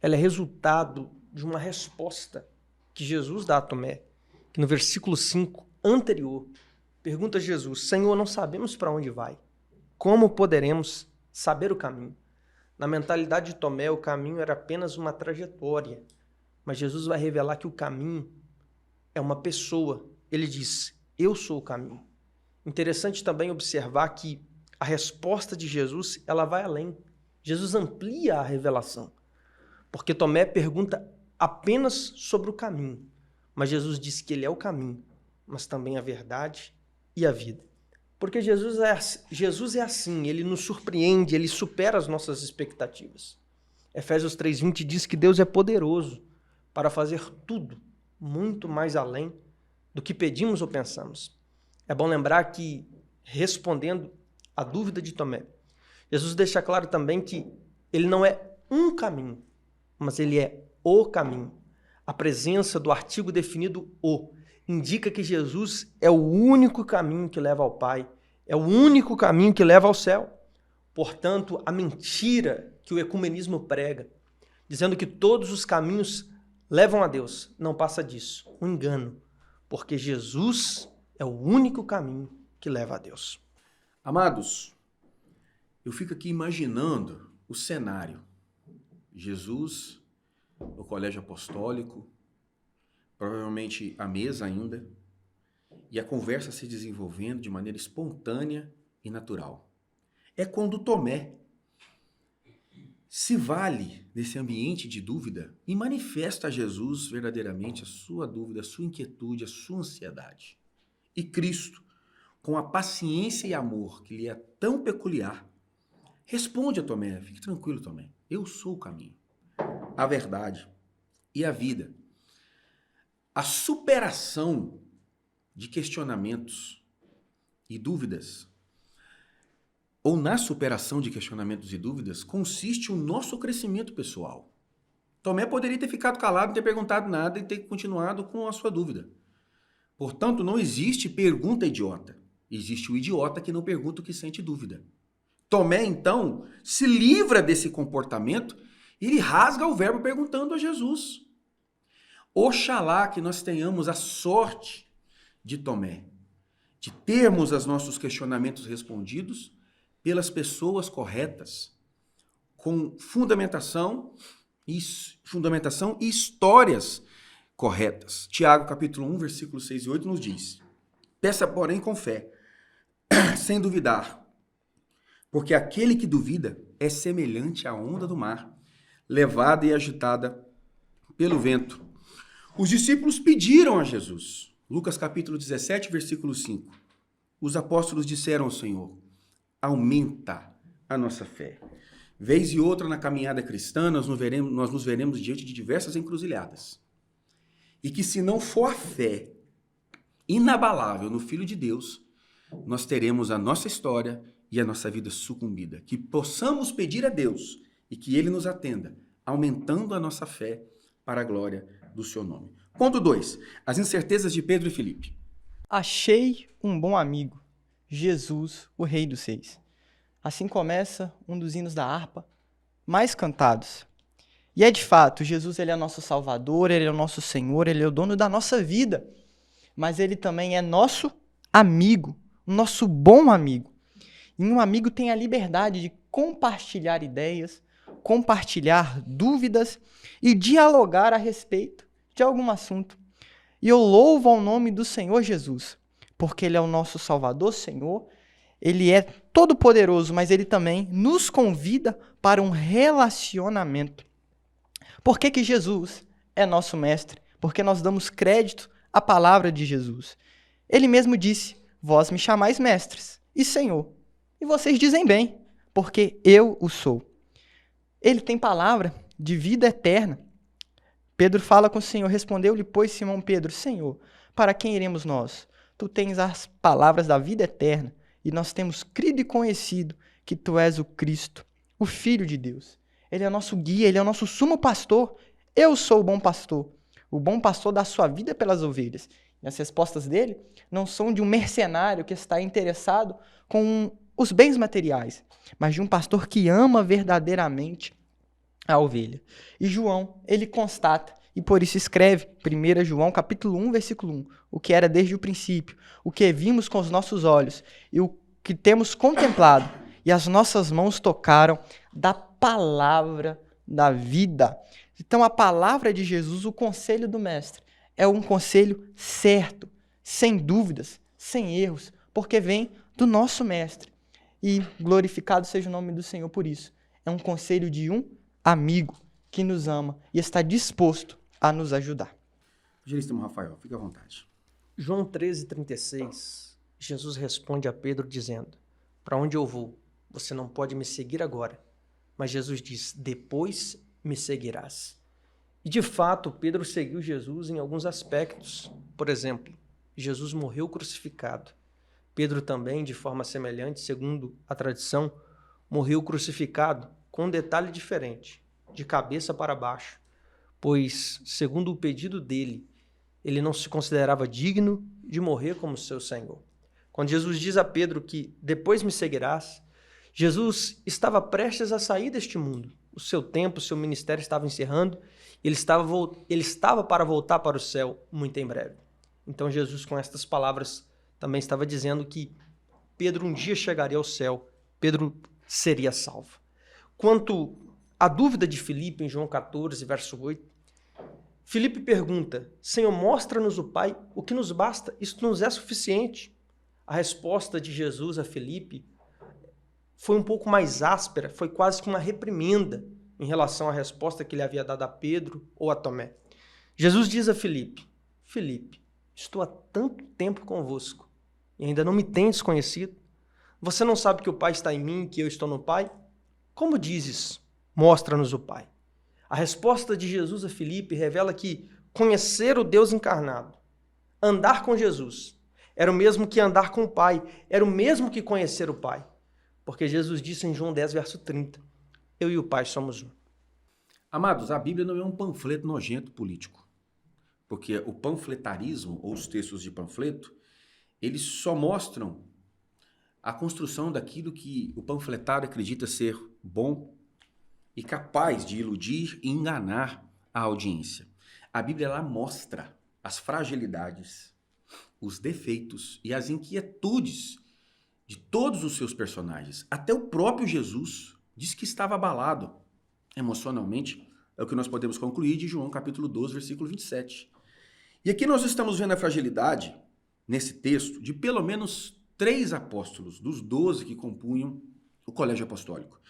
Speaker 3: ela é resultado de uma resposta que Jesus dá a Tomé, que no versículo 5 anterior, pergunta a Jesus: Senhor, não sabemos para onde vai. Como poderemos saber o caminho? Na mentalidade de Tomé, o caminho era apenas uma trajetória. Mas Jesus vai revelar que o caminho é uma pessoa. Ele diz: eu sou o caminho. Interessante também observar que a resposta de Jesus, ela vai além. Jesus amplia a revelação, porque Tomé pergunta apenas sobre o caminho, mas Jesus diz que ele é o caminho, mas também a verdade e a vida. Porque Jesus é assim, ele nos surpreende, ele supera as nossas expectativas. Efésios 3:20 diz que Deus é poderoso para fazer tudo muito mais além do que pedimos ou pensamos. É bom lembrar que, respondendo à dúvida de Tomé, Jesus deixa claro também que ele não é um caminho, mas ele é o caminho. A presença do artigo definido "o" indica que Jesus é o único caminho que leva ao Pai, é o único caminho que leva ao céu. Portanto, a mentira que o ecumenismo prega, dizendo que todos os caminhos levam a Deus, não passa disso, um engano, porque Jesus é o único caminho que leva a Deus.
Speaker 1: Amados, eu fico aqui imaginando o cenário. Jesus no colégio apostólico, provavelmente à mesa ainda, e a conversa se desenvolvendo de maneira espontânea e natural. É quando Tomé se vale desse ambiente de dúvida e manifesta a Jesus verdadeiramente a sua dúvida, a sua inquietude, a sua ansiedade. E Cristo, com a paciência e amor que lhe é tão peculiar, responde a Tomé: fique tranquilo, Tomé, eu sou o caminho, a verdade e a vida. A superação de questionamentos e dúvidas, ou na superação de questionamentos e dúvidas, consiste o nosso crescimento pessoal. Tomé poderia ter ficado calado, não ter perguntado nada e ter continuado com a sua dúvida. Portanto, não existe pergunta idiota. Existe o idiota que não pergunta o que sente dúvida. Tomé, então, se livra desse comportamento e ele rasga o verbo perguntando a Jesus. Oxalá que nós tenhamos a sorte de Tomé, de termos os nossos questionamentos respondidos pelas pessoas corretas, com fundamentação e histórias corretas. Tiago, capítulo 1, versículos 6 e 8 nos diz: peça, porém, com fé, sem duvidar, porque aquele que duvida é semelhante à onda do mar, levada e agitada pelo vento. Os discípulos pediram a Jesus. Lucas capítulo 17, versículo 5. Os apóstolos disseram ao Senhor: aumenta a nossa fé. Vez e outra na caminhada cristã, nós nos veremos diante de diversas encruzilhadas. E que se não for a fé inabalável no Filho de Deus, nós teremos a nossa história e a nossa vida sucumbida. Que possamos pedir a Deus e que Ele nos atenda, aumentando a nossa fé para a glória do seu nome. Ponto 2. As incertezas de Pedro e Filipe.
Speaker 2: Achei um bom amigo, Jesus, o Rei dos Reis. Assim começa um dos hinos da harpa mais cantados. E é de fato, Jesus ele é nosso Salvador, ele é o nosso Senhor, ele é o dono da nossa vida. Mas ele também é nosso amigo, nosso bom amigo. E um amigo tem a liberdade de compartilhar ideias, compartilhar dúvidas e dialogar a respeito de algum assunto. E eu louvo ao nome do Senhor Jesus, porque Ele é o nosso Salvador, Senhor. Ele é todo-poderoso, mas Ele também nos convida para um relacionamento. Por que Jesus é nosso mestre? Porque nós damos crédito à palavra de Jesus. Ele mesmo disse: vós me chamais mestres e Senhor. E vocês dizem bem, porque eu o sou. Ele tem palavra de vida eterna. Pedro fala com o Senhor, respondeu-lhe, pois, Simão Pedro: Senhor, para quem iremos nós? Tu tens as palavras da vida eterna, e nós temos crido e conhecido que tu és o Cristo, o Filho de Deus. Ele é nosso guia, ele é o nosso sumo pastor. Eu sou o bom pastor dá sua vida pelas ovelhas. E as respostas dele não são de um mercenário que está interessado com os bens materiais, mas de um pastor que ama verdadeiramente a ovelha. E João, ele constata, e por isso escreve, 1 João, capítulo 1, versículo 1, o que era desde o princípio, o que vimos com os nossos olhos, e o que temos contemplado, e as nossas mãos tocaram da palavra da vida. Então, a palavra de Jesus, o conselho do Mestre, é um conselho certo, sem dúvidas, sem erros, porque vem do nosso Mestre. E glorificado seja o nome do Senhor por isso. É um conselho de um amigo que nos ama e está disposto a nos ajudar.
Speaker 1: Evangelista Rafael, fique à vontade.
Speaker 3: João 13:36, Jesus responde a Pedro dizendo: para onde eu vou? Você não pode me seguir agora. Mas Jesus diz: depois me seguirás. E de fato, Pedro seguiu Jesus em alguns aspectos. Por exemplo, Jesus morreu crucificado. Pedro também, de forma semelhante, segundo a tradição, morreu crucificado com um detalhe diferente, de cabeça para baixo, pois, segundo o pedido dele, ele não se considerava digno de morrer como seu Senhor. Quando Jesus diz a Pedro que depois me seguirás, Jesus estava prestes a sair deste mundo. O seu tempo, o seu ministério estava encerrando, ele estava para voltar para o céu muito em breve. Então Jesus, com estas palavras, também estava dizendo que Pedro um dia chegaria ao céu, Pedro seria salvo. Quanto à dúvida de Filipe, em João 14, verso 8, Filipe pergunta: Senhor, mostra-nos o Pai, o que nos basta, isso nos é suficiente. A resposta de Jesus a Filipe foi um pouco mais áspera, foi quase que uma reprimenda em relação à resposta que ele havia dado a Pedro ou a Tomé. Jesus diz a Filipe: Filipe, estou há tanto tempo convosco e ainda não me tendes conhecido? Você não sabe que o Pai está em mim e que eu estou no Pai? Como dizes, mostra-nos o Pai? A resposta de Jesus a Filipe revela que conhecer o Deus encarnado, andar com Jesus, era o mesmo que andar com o Pai, era o mesmo que conhecer o Pai. Porque Jesus disse em João 10, verso 30, eu e o Pai somos um.
Speaker 1: Amados, a Bíblia não é um panfleto nojento político. Porque o panfletarismo, ou os textos de panfleto, eles só mostram a construção daquilo que o panfletário acredita ser bom e capaz de iludir e enganar a audiência. A Bíblia ela mostra as fragilidades, os defeitos e as inquietudes de todos os seus personagens. Até o próprio Jesus diz que estava abalado emocionalmente, é o que nós podemos concluir de João capítulo 12, versículo 27. E aqui nós estamos vendo a fragilidade, nesse texto, de pelo menos 3 apóstolos, dos 12 que compunham o colégio apostólico.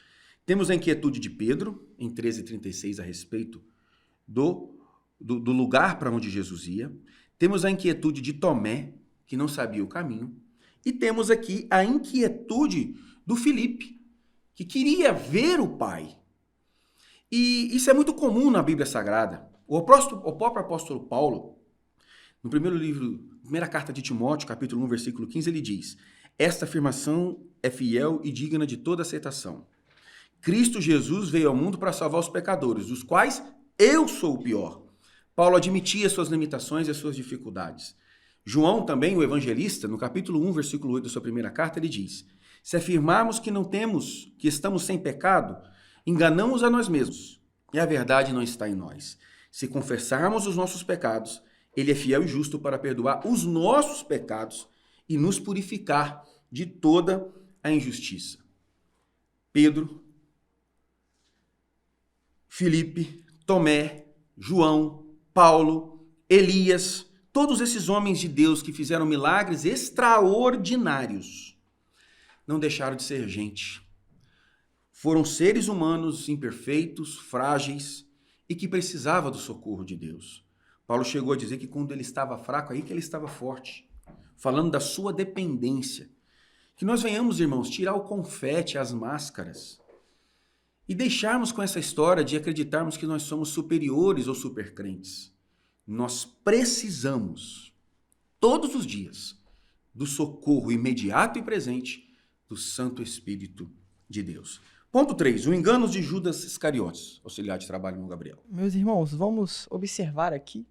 Speaker 1: Temos a inquietude de Pedro, em 13:36, a respeito do lugar para onde Jesus ia. Temos a inquietude de Tomé, que não sabia o caminho. E temos aqui a inquietude do Filipe, que queria ver o Pai. E isso é muito comum na Bíblia Sagrada. O próprio apóstolo Paulo, no primeira carta de Timóteo, capítulo 1, versículo 15, ele diz: esta afirmação é fiel e digna de toda aceitação. Cristo Jesus veio ao mundo para salvar os pecadores, dos quais eu sou o pior. Paulo admitia suas limitações e as suas dificuldades. João também, o evangelista, no capítulo 1, versículo 8 da sua primeira carta, ele diz: se afirmarmos que estamos sem pecado, enganamos a nós mesmos, e a verdade não está em nós. Se confessarmos os nossos pecados, ele é fiel e justo para perdoar os nossos pecados e nos purificar de toda a injustiça. Pedro, Filipe, Tomé, João, Paulo, Elias, todos esses homens de Deus que fizeram milagres extraordinários, não deixaram de ser gente. Foram seres humanos imperfeitos, frágeis e que precisavam do socorro de Deus. Paulo chegou a dizer que quando ele estava fraco, aí que ele estava forte, falando da sua dependência. Que nós venhamos, irmãos, tirar o confete, as máscaras, e deixarmos com essa história de acreditarmos que nós somos superiores ou supercrentes. Nós precisamos, todos os dias, do socorro imediato e presente do Santo Espírito de Deus. Ponto 3. O engano de Judas Iscariotes, auxiliar de trabalho no Gabriel.
Speaker 2: Meus irmãos, vamos observar aqui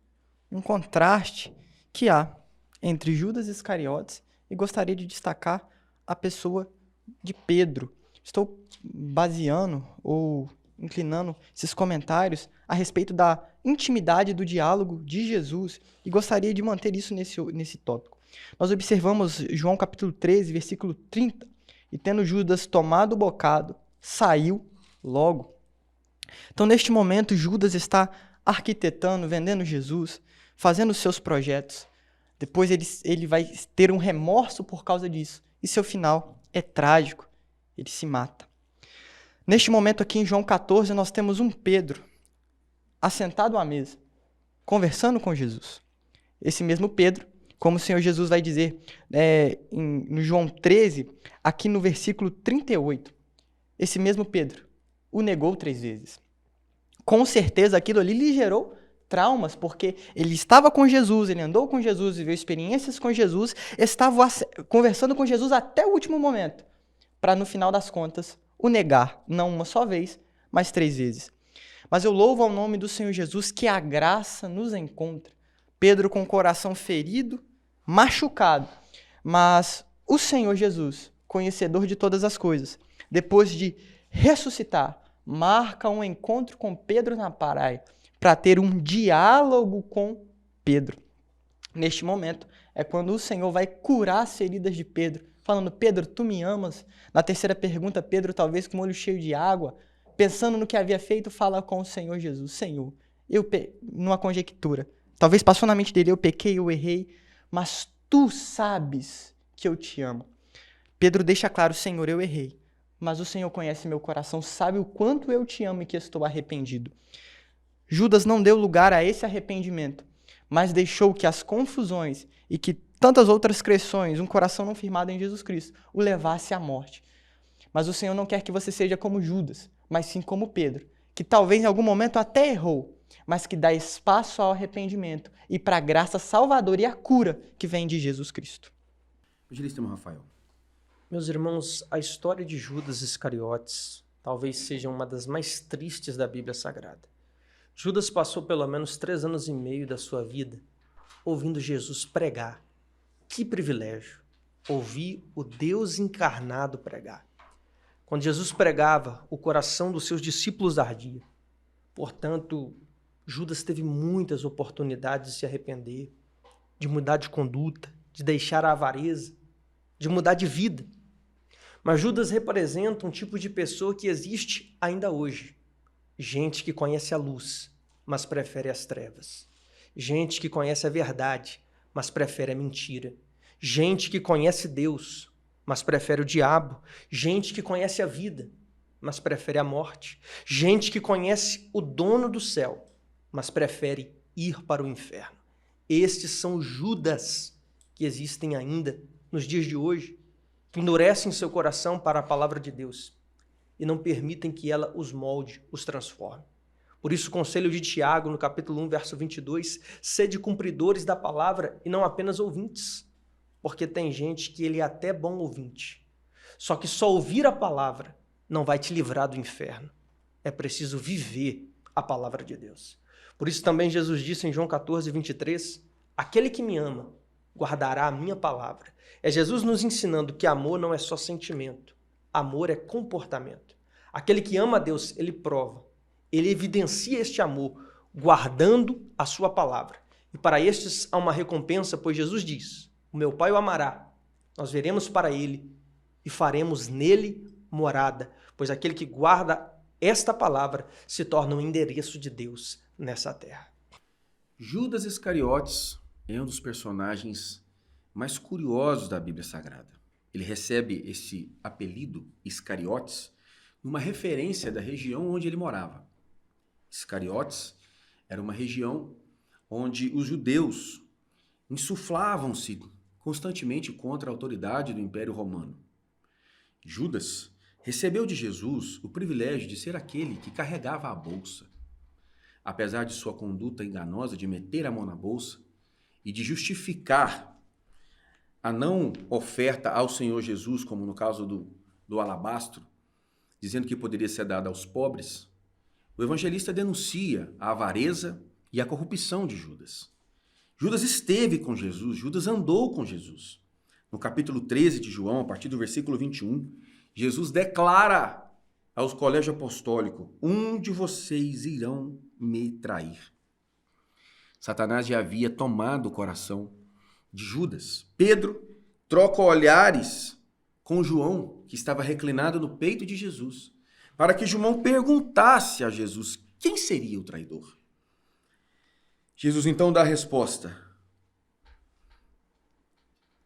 Speaker 2: um contraste que há entre Judas Iscariotes e gostaria de destacar a pessoa de Pedro. Estou baseando ou inclinando esses comentários a respeito da intimidade do diálogo de Jesus e gostaria de manter isso nesse tópico. Nós observamos João capítulo 13, versículo 30, e tendo Judas tomado o bocado, saiu logo. Então, neste momento, Judas está arquitetando, vendendo Jesus, fazendo os seus projetos. Depois ele vai ter um remorso por causa disso. E seu final é trágico. Ele se mata. Neste momento aqui em João 14, nós temos um Pedro assentado à mesa, conversando com Jesus. Esse mesmo Pedro, como o Senhor Jesus vai dizer no João 13, aqui no versículo 38, esse mesmo Pedro o negou 3 vezes. Com certeza aquilo ali lhe gerou traumas, porque ele estava com Jesus, ele andou com Jesus, viveu experiências com Jesus, estava conversando com Jesus até o último momento, para no final das contas o negar, não uma só vez, mas 3 vezes. Mas eu louvo ao nome do Senhor Jesus que a graça nos encontra. Pedro com o coração ferido, machucado, mas o Senhor Jesus, conhecedor de todas as coisas, depois de ressuscitar, marca um encontro com Pedro na praia para ter um diálogo com Pedro. Neste momento é quando o Senhor vai curar as feridas de Pedro, falando: Pedro, tu me amas? Na terceira pergunta, Pedro, talvez com o olho cheio de água, pensando no que havia feito, fala com o Senhor Jesus: Senhor, numa conjectura, talvez passou na mente dele: eu pequei, eu errei, mas tu sabes que eu te amo. Pedro deixa claro: Senhor, eu errei, mas o Senhor conhece meu coração, sabe o quanto eu te amo e que estou arrependido. Judas não deu lugar a esse arrependimento, mas deixou que as confusões e que tantas outras questões, um coração não firmado em Jesus Cristo, o levasse à morte. Mas o Senhor não quer que você seja como Judas, mas sim como Pedro, que talvez em algum momento até errou, mas que dá espaço ao arrependimento e para a graça salvadora e a cura que vem de Jesus Cristo.
Speaker 1: Evangelista Rafael.
Speaker 3: Meus irmãos, a história de Judas Iscariotes talvez seja uma das mais tristes da Bíblia Sagrada. Judas passou pelo menos 3 anos e meio da sua vida ouvindo Jesus pregar. Que privilégio! Ouvir o Deus encarnado pregar. Quando Jesus pregava, o coração dos seus discípulos ardia. Portanto, Judas teve muitas oportunidades de se arrepender, de mudar de conduta, de deixar a avareza, de mudar de vida. Mas Judas representa um tipo de pessoa que existe ainda hoje. Gente que conhece a luz, mas prefere as trevas. Gente que conhece a verdade, mas prefere a mentira. Gente que conhece Deus, mas prefere o diabo. Gente que conhece a vida, mas prefere a morte. Gente que conhece o dono do céu, mas prefere ir para o inferno. Estes são Judas que existem ainda nos dias de hoje, que endurecem seu coração para a palavra de Deus e não permitem que ela os molde, os transforme. Por isso o conselho de Tiago, no capítulo 1, verso 22, sede cumpridores da palavra e não apenas ouvintes, porque tem gente que ele é até bom ouvinte, só que só ouvir a palavra não vai te livrar do inferno. É preciso viver a palavra de Deus. Por isso também Jesus disse em João 14, 23, aquele que me ama guardará a minha palavra. É Jesus nos ensinando que amor não é só sentimento, amor é comportamento. Aquele que ama a Deus, ele prova, ele evidencia este amor guardando a sua palavra. E para estes há uma recompensa, pois Jesus diz, o meu Pai o amará, nós veremos para ele e faremos nele morada, pois aquele que guarda esta palavra se torna um endereço de Deus nessa terra.
Speaker 1: Judas Iscariotes é um dos personagens mais curiosos da Bíblia Sagrada. Ele recebe esse apelido, Iscariotes, numa referência da região onde ele morava. Iscariotes era uma região onde os judeus insuflavam-se constantemente contra a autoridade do Império Romano. Judas recebeu de Jesus o privilégio de ser aquele que carregava a bolsa. Apesar de sua conduta enganosa de meter a mão na bolsa e de justificar a não oferta ao Senhor Jesus, como no caso do alabastro, dizendo que poderia ser dada aos pobres, o evangelista denuncia a avareza e a corrupção de Judas. Judas esteve com Jesus, Judas andou com Jesus. No capítulo 13 de João, a partir do versículo 21, Jesus declara ao colégio apostólico, um de vocês irão me trair. Satanás já havia tomado o coração de Judas. Pedro troca olhares com João, que estava reclinado no peito de Jesus, para que João perguntasse a Jesus quem seria o traidor. Jesus então dá a resposta: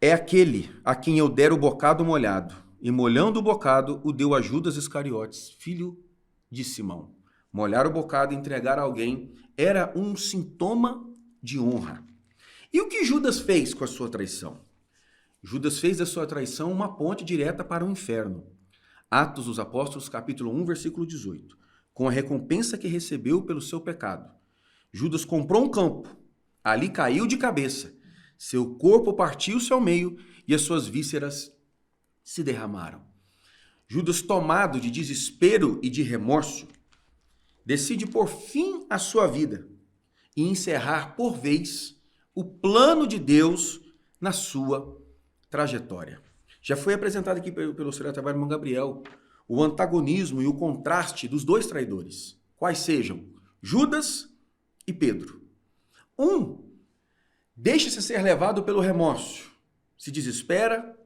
Speaker 1: é aquele a quem eu der o bocado molhado. E molhando o bocado, o deu a Judas Iscariotes, filho de Simão. Molhar o bocado e entregar a alguém era um sintoma de honra. E o que Judas fez com a sua traição? Judas fez da sua traição uma ponte direta para o inferno. Atos dos Apóstolos, capítulo 1, versículo 18. Com a recompensa que recebeu pelo seu pecado. Judas comprou um campo, ali caiu de cabeça. Seu corpo partiu-se ao meio e as suas vísceras se derramaram. Judas, tomado de desespero e de remorso, decide pôr fim à sua vida e encerrar por vez o plano de Deus na sua trajetória. Já foi apresentado aqui pelo Sr. Trabalho Irmão Gabriel o antagonismo e o contraste dos dois traidores, quais sejam Judas e Pedro. Um deixa-se ser levado pelo remorso, se desespera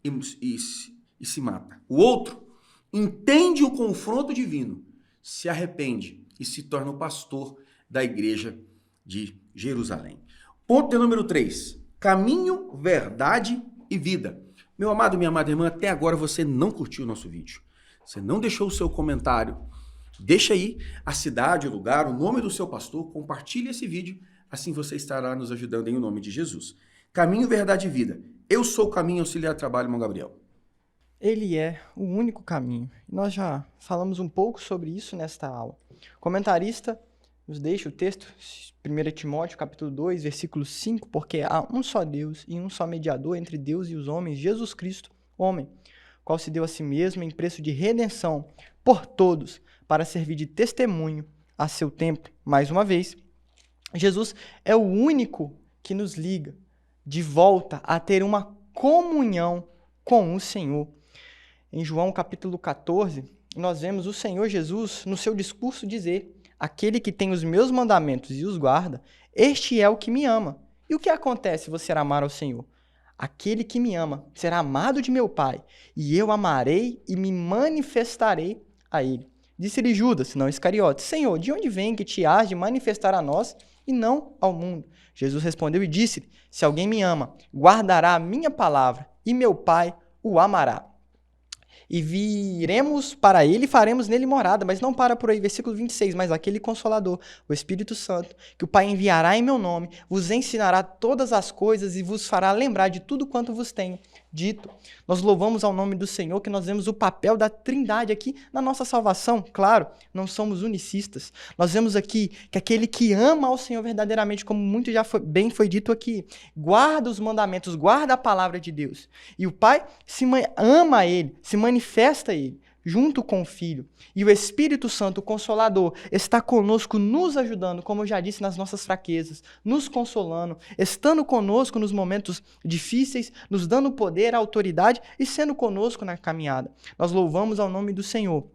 Speaker 1: e se mata. O outro entende o confronto divino, se arrepende e se torna o pastor da igreja de Jerusalém. Ponto de número 3. Caminho, verdade e vida. Meu amado, minha amada irmã, até agora você não curtiu o nosso vídeo. Você não deixou o seu comentário. Deixa aí a cidade, o lugar, o nome do seu pastor. Compartilhe esse vídeo. Assim você estará nos ajudando em nome de Jesus. Caminho, verdade e vida. Eu sou o Caminho Auxiliar Trabalho, irmão Gabriel.
Speaker 2: Ele é o único caminho. Nós já falamos um pouco sobre isso nesta aula. O comentarista nos deixa o texto, 1 Timóteo, capítulo 2, versículo 5, porque há um só Deus e um só mediador entre Deus e os homens, Jesus Cristo, homem, qual se deu a si mesmo em preço de redenção por todos, para servir de testemunho a seu tempo. Mais uma vez, Jesus é o único que nos liga de volta a ter uma comunhão com o Senhor. Em João capítulo 14, nós vemos o Senhor Jesus, no seu discurso, dizer: aquele que tem os meus mandamentos e os guarda, este é o que me ama. E o que acontece se você amar ao Senhor? Aquele que me ama será amado de meu Pai, e eu amarei e me manifestarei a ele. Disse-lhe Judas, não Iscariotes: Senhor, de onde vem que te has de manifestar a nós e não ao mundo? Jesus respondeu e disse-lhe: se alguém me ama, guardará a minha palavra, e meu Pai o amará. E viremos para ele e faremos nele morada. Mas não para por aí, versículo 26. Mas aquele Consolador, o Espírito Santo, que o Pai enviará em meu nome, vos ensinará todas as coisas e vos fará lembrar de tudo quanto vos tenho dito. Nós louvamos ao nome do Senhor, que nós vemos o papel da Trindade aqui na nossa salvação. Claro, não somos unicistas. Nós vemos aqui que aquele que ama ao Senhor verdadeiramente, como muito já foi dito aqui, guarda os mandamentos, guarda a palavra de Deus. E o Pai ama a Ele, se manifesta a Ele, junto com o Filho. E o Espírito Santo, o Consolador, está conosco, nos ajudando, como eu já disse, nas nossas fraquezas, nos consolando, estando conosco nos momentos difíceis, nos dando poder, autoridade e sendo conosco na caminhada. Nós louvamos ao nome do Senhor,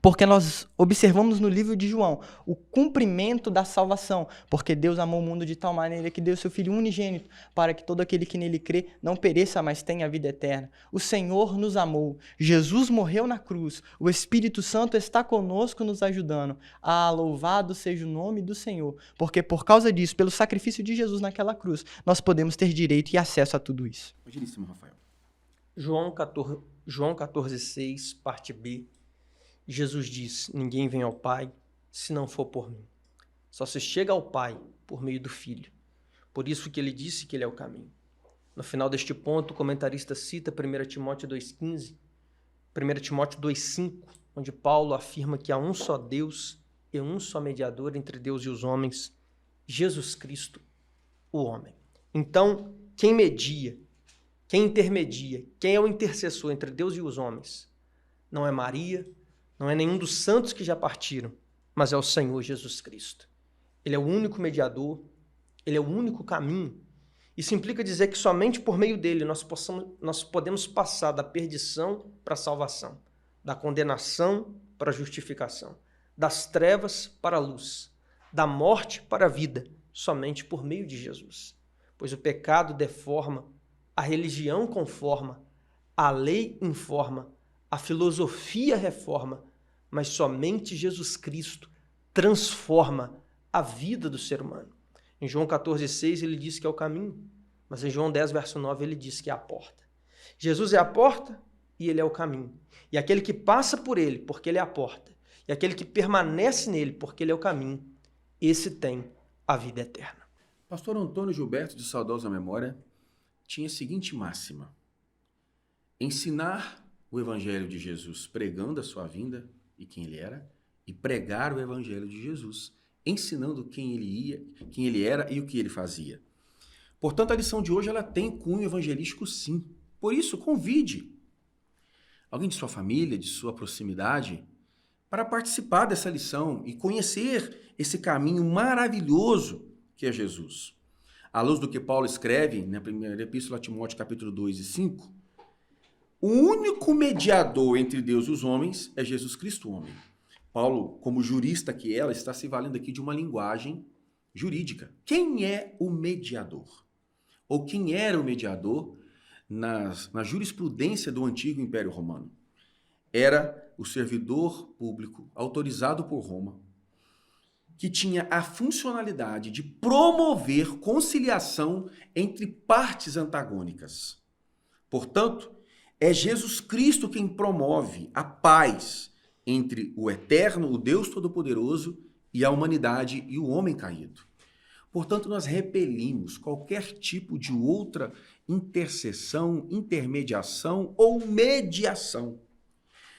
Speaker 2: porque nós observamos no livro de João o cumprimento da salvação, porque Deus amou o mundo de tal maneira que deu seu Filho unigênito, para que todo aquele que nele crê não pereça, mas tenha vida eterna. O Senhor nos amou, Jesus morreu na cruz, o Espírito Santo está conosco nos ajudando. Ah, louvado seja o nome do Senhor, porque por causa disso, pelo sacrifício de Jesus naquela cruz, nós podemos ter direito e acesso a tudo isso.
Speaker 1: Imagina, Rafael.
Speaker 3: João 14,6, parte B. Jesus diz: ninguém vem ao Pai se não for por mim. Só se chega ao Pai por meio do Filho. Por isso que ele disse que ele é o caminho. No final deste ponto, o comentarista cita 1 Timóteo 2,15, 1 Timóteo 2,5, onde Paulo afirma que há um só Deus e um só mediador entre Deus e os homens, Jesus Cristo, o homem. Então, quem media, quem intermedia, quem é o intercessor entre Deus e os homens? Não é Maria, não é nenhum dos santos que já partiram, mas é o Senhor Jesus Cristo. Ele é o único mediador, ele é o único caminho. Isso implica dizer que somente por meio dele nós podemos passar da perdição para a salvação, da condenação para a justificação, das trevas para a luz, da morte para a vida, somente por meio de Jesus. Pois o pecado deforma, a religião conforma, a lei informa, a filosofia reforma, mas somente Jesus Cristo transforma a vida do ser humano. Em João 14,6 ele diz que é o caminho. Mas em João 10, verso 9, ele diz que é a porta. Jesus é a porta e ele é o caminho. E aquele que passa por ele, porque ele é a porta, e aquele que permanece nele, porque ele é o caminho, esse tem a vida eterna.
Speaker 1: Pastor Antônio Gilberto, de saudosa memória, tinha a seguinte máxima: ensinar o evangelho de Jesus pregando a sua vinda e quem ele era, e pregar o evangelho de Jesus, ensinando quem ele era e o que ele fazia. Portanto, a lição de hoje ela tem cunho evangelístico, sim. Por isso, convide alguém de sua família, de sua proximidade, para participar dessa lição e conhecer esse caminho maravilhoso que é Jesus. À luz do que Paulo escreve na primeira epístola a Timóteo, capítulo 2 e 5, o único mediador entre Deus e os homens é Jesus Cristo, o homem. Paulo, como jurista que ela, está se valendo aqui de uma linguagem jurídica. Quem é o mediador? Ou quem era o mediador na jurisprudência do antigo Império Romano? Era o servidor público autorizado por Roma, que tinha a funcionalidade de promover conciliação entre partes antagônicas. Portanto, é Jesus Cristo quem promove a paz entre o eterno, o Deus Todo-Poderoso, e a humanidade e o homem caído. Portanto, nós repelimos qualquer tipo de outra intercessão, intermediação ou mediação,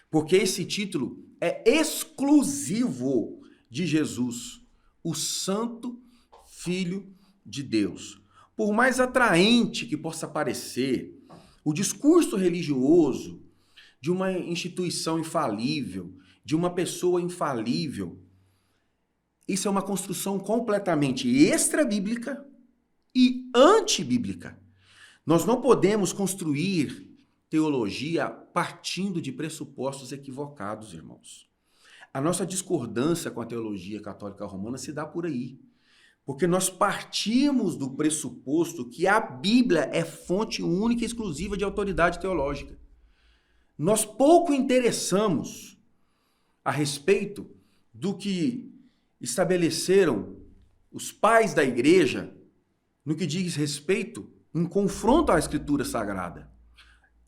Speaker 1: porque esse título é exclusivo de Jesus, o Santo Filho de Deus. Por mais atraente que possa parecer o discurso religioso de uma instituição infalível, de uma pessoa infalível, isso é uma construção completamente extra-bíblica e antibíblica. Nós não podemos construir teologia partindo de pressupostos equivocados, irmãos. A nossa discordância com a teologia católica romana se dá por aí, porque nós partimos do pressuposto que a Bíblia é fonte única e exclusiva de autoridade teológica. Nós pouco interessamos a respeito do que estabeleceram os pais da igreja no que diz respeito em confronto à Escritura Sagrada.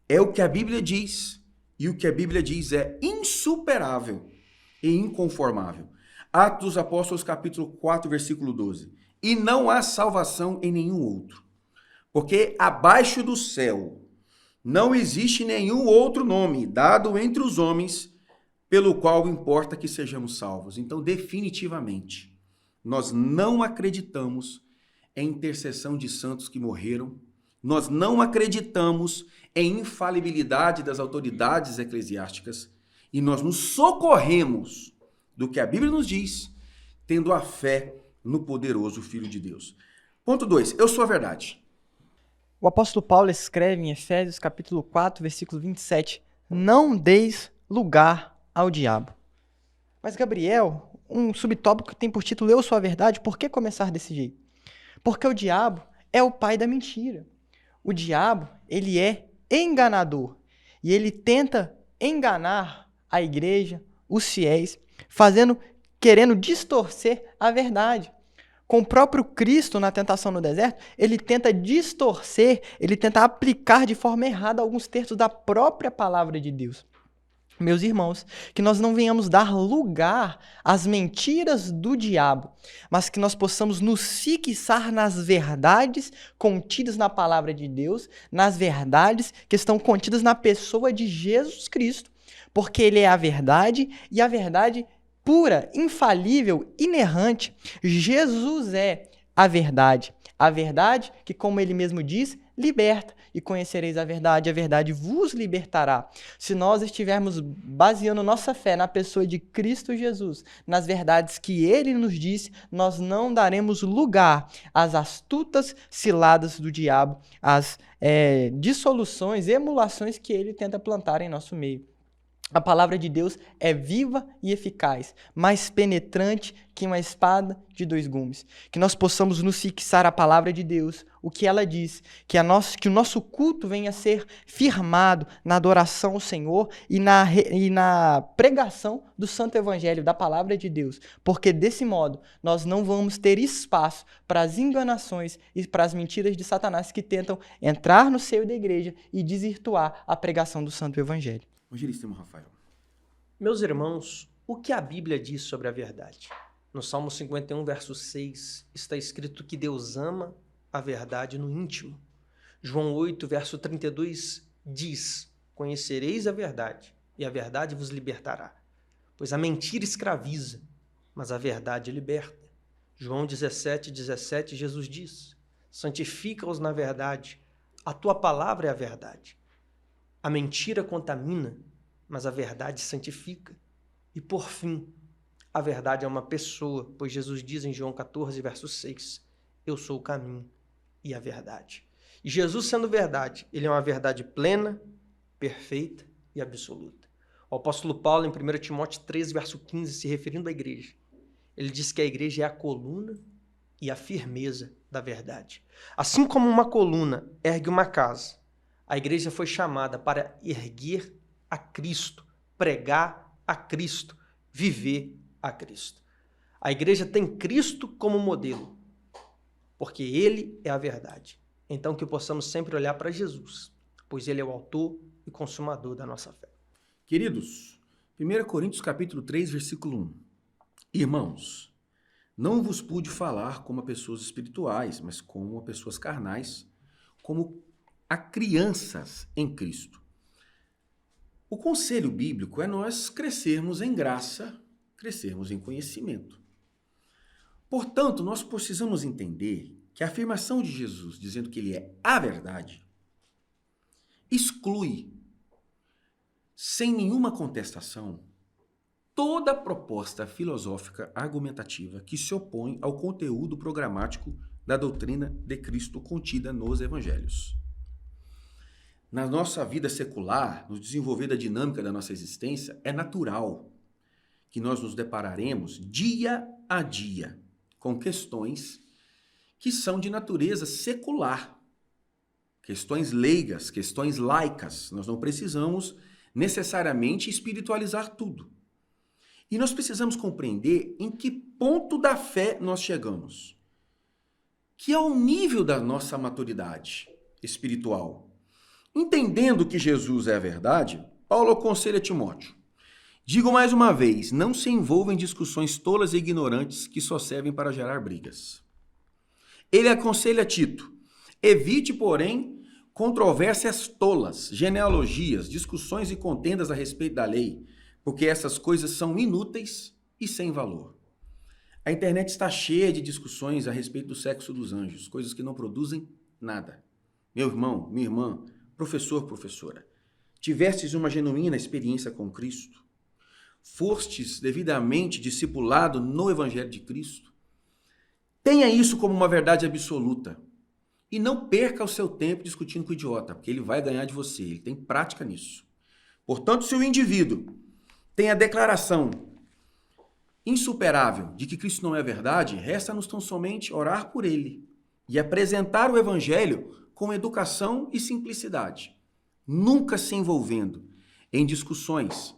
Speaker 1: É o que a Bíblia diz, e o que a Bíblia diz é insuperável e inconformável. Atos dos Apóstolos, capítulo 4, versículo 12. E não há salvação em nenhum outro, porque abaixo do céu não existe nenhum outro nome dado entre os homens pelo qual importa que sejamos salvos. Então, definitivamente, nós não acreditamos em intercessão de santos que morreram, nós não acreditamos em infalibilidade das autoridades eclesiásticas e nós nos socorremos do que a Bíblia nos diz, tendo a fé no poderoso Filho de Deus. Ponto 2. Eu sou a verdade.
Speaker 2: O apóstolo Paulo escreve em Efésios capítulo 4, versículo 27, não deis lugar ao diabo. Mas, Gabriel, um subtópico que tem por título Eu Sou a Verdade, por que começar desse jeito? Porque o diabo é o pai da mentira. O diabo, ele é enganador. E ele tenta enganar a igreja, os fiéis, querendo distorcer a verdade. Com o próprio Cristo na tentação no deserto, ele tenta distorcer, ele tenta aplicar de forma errada alguns textos da própria palavra de Deus. Meus irmãos, que nós não venhamos dar lugar às mentiras do diabo, mas que nós possamos nos fixar nas verdades contidas na palavra de Deus, nas verdades que estão contidas na pessoa de Jesus Cristo, porque ele é a verdade e a verdade pura, infalível, inerrante. Jesus é a verdade que, como ele mesmo diz, liberta, e conhecereis a verdade vos libertará. Se nós estivermos baseando nossa fé na pessoa de Cristo Jesus, nas verdades que ele nos disse, nós não daremos lugar às astutas ciladas do diabo, às dissoluções, emulações que ele tenta plantar em nosso meio. A palavra de Deus é viva e eficaz, mais penetrante que uma espada de 2 gumes. Que nós possamos nos fixar a palavra de Deus, o que ela diz, que o nosso culto venha a ser firmado na adoração ao Senhor e na pregação do Santo Evangelho, da palavra de Deus. Porque desse modo nós não vamos ter espaço para as enganações e para as mentiras de Satanás que tentam entrar no seio da igreja e desvirtuar a pregação do Santo Evangelho.
Speaker 1: Evangelista Rafael.
Speaker 3: Meus irmãos, o que a Bíblia diz sobre a verdade? No Salmo 51, verso 6, está escrito que Deus ama a verdade no íntimo. João 8, verso 32 diz: conhecereis a verdade, e a verdade vos libertará. Pois a mentira escraviza, mas a verdade liberta. João 17, 17, Jesus diz: santifica-os na verdade, a tua palavra é a verdade. A mentira contamina, mas a verdade santifica. E por fim, a verdade é uma pessoa, pois Jesus diz em João 14, verso 6, eu sou o caminho e a verdade. E Jesus sendo verdade, ele é uma verdade plena, perfeita e absoluta. O apóstolo Paulo, em 1 Timóteo 13, verso 15, se referindo à igreja, ele diz que a igreja é a coluna e a firmeza da verdade. Assim como uma coluna ergue uma casa, a igreja foi chamada para erguer a Cristo, pregar a Cristo, viver a Cristo. A igreja tem Cristo como modelo, porque Ele é a verdade. Então que possamos sempre olhar para Jesus, pois Ele é o autor e consumador da nossa fé.
Speaker 1: Queridos, 1 Coríntios capítulo 3, versículo 1. Irmãos, não vos pude falar como a pessoas espirituais, mas como a pessoas carnais, como a crianças em Cristo. O conselho bíblico é nós crescermos em graça, crescermos em conhecimento. Portanto, nós precisamos entender que a afirmação de Jesus, dizendo que ele é a verdade, exclui, sem nenhuma contestação, toda proposta filosófica argumentativa que se opõe ao conteúdo programático da doutrina de Cristo contida nos evangelhos. Na nossa vida secular, no desenvolver da dinâmica da nossa existência, é natural que nós nos depararemos dia a dia com questões que são de natureza secular, questões leigas, questões laicas. Nós não precisamos necessariamente espiritualizar tudo. E nós precisamos compreender em que ponto da fé nós chegamos, que é o nível da nossa maturidade espiritual. Entendendo que Jesus é a verdade, Paulo aconselha Timóteo: digo mais uma vez, não se envolva em discussões tolas e ignorantes que só servem para gerar brigas. Ele aconselha Tito: evite, porém, controvérsias tolas, genealogias, discussões e contendas a respeito da lei, porque essas coisas são inúteis e sem valor. A internet está cheia de discussões a respeito do sexo dos anjos, coisas que não produzem nada. Meu irmão, minha irmã, professor, professora, tivestes uma genuína experiência com Cristo? Fostes devidamente discipulado no Evangelho de Cristo? Tenha isso como uma verdade absoluta. E não perca o seu tempo discutindo com o idiota, porque ele vai ganhar de você, ele tem prática nisso. Portanto, se o indivíduo tem a declaração insuperável de que Cristo não é verdade, resta-nos tão somente orar por ele e apresentar o Evangelho com educação e simplicidade, nunca se envolvendo em discussões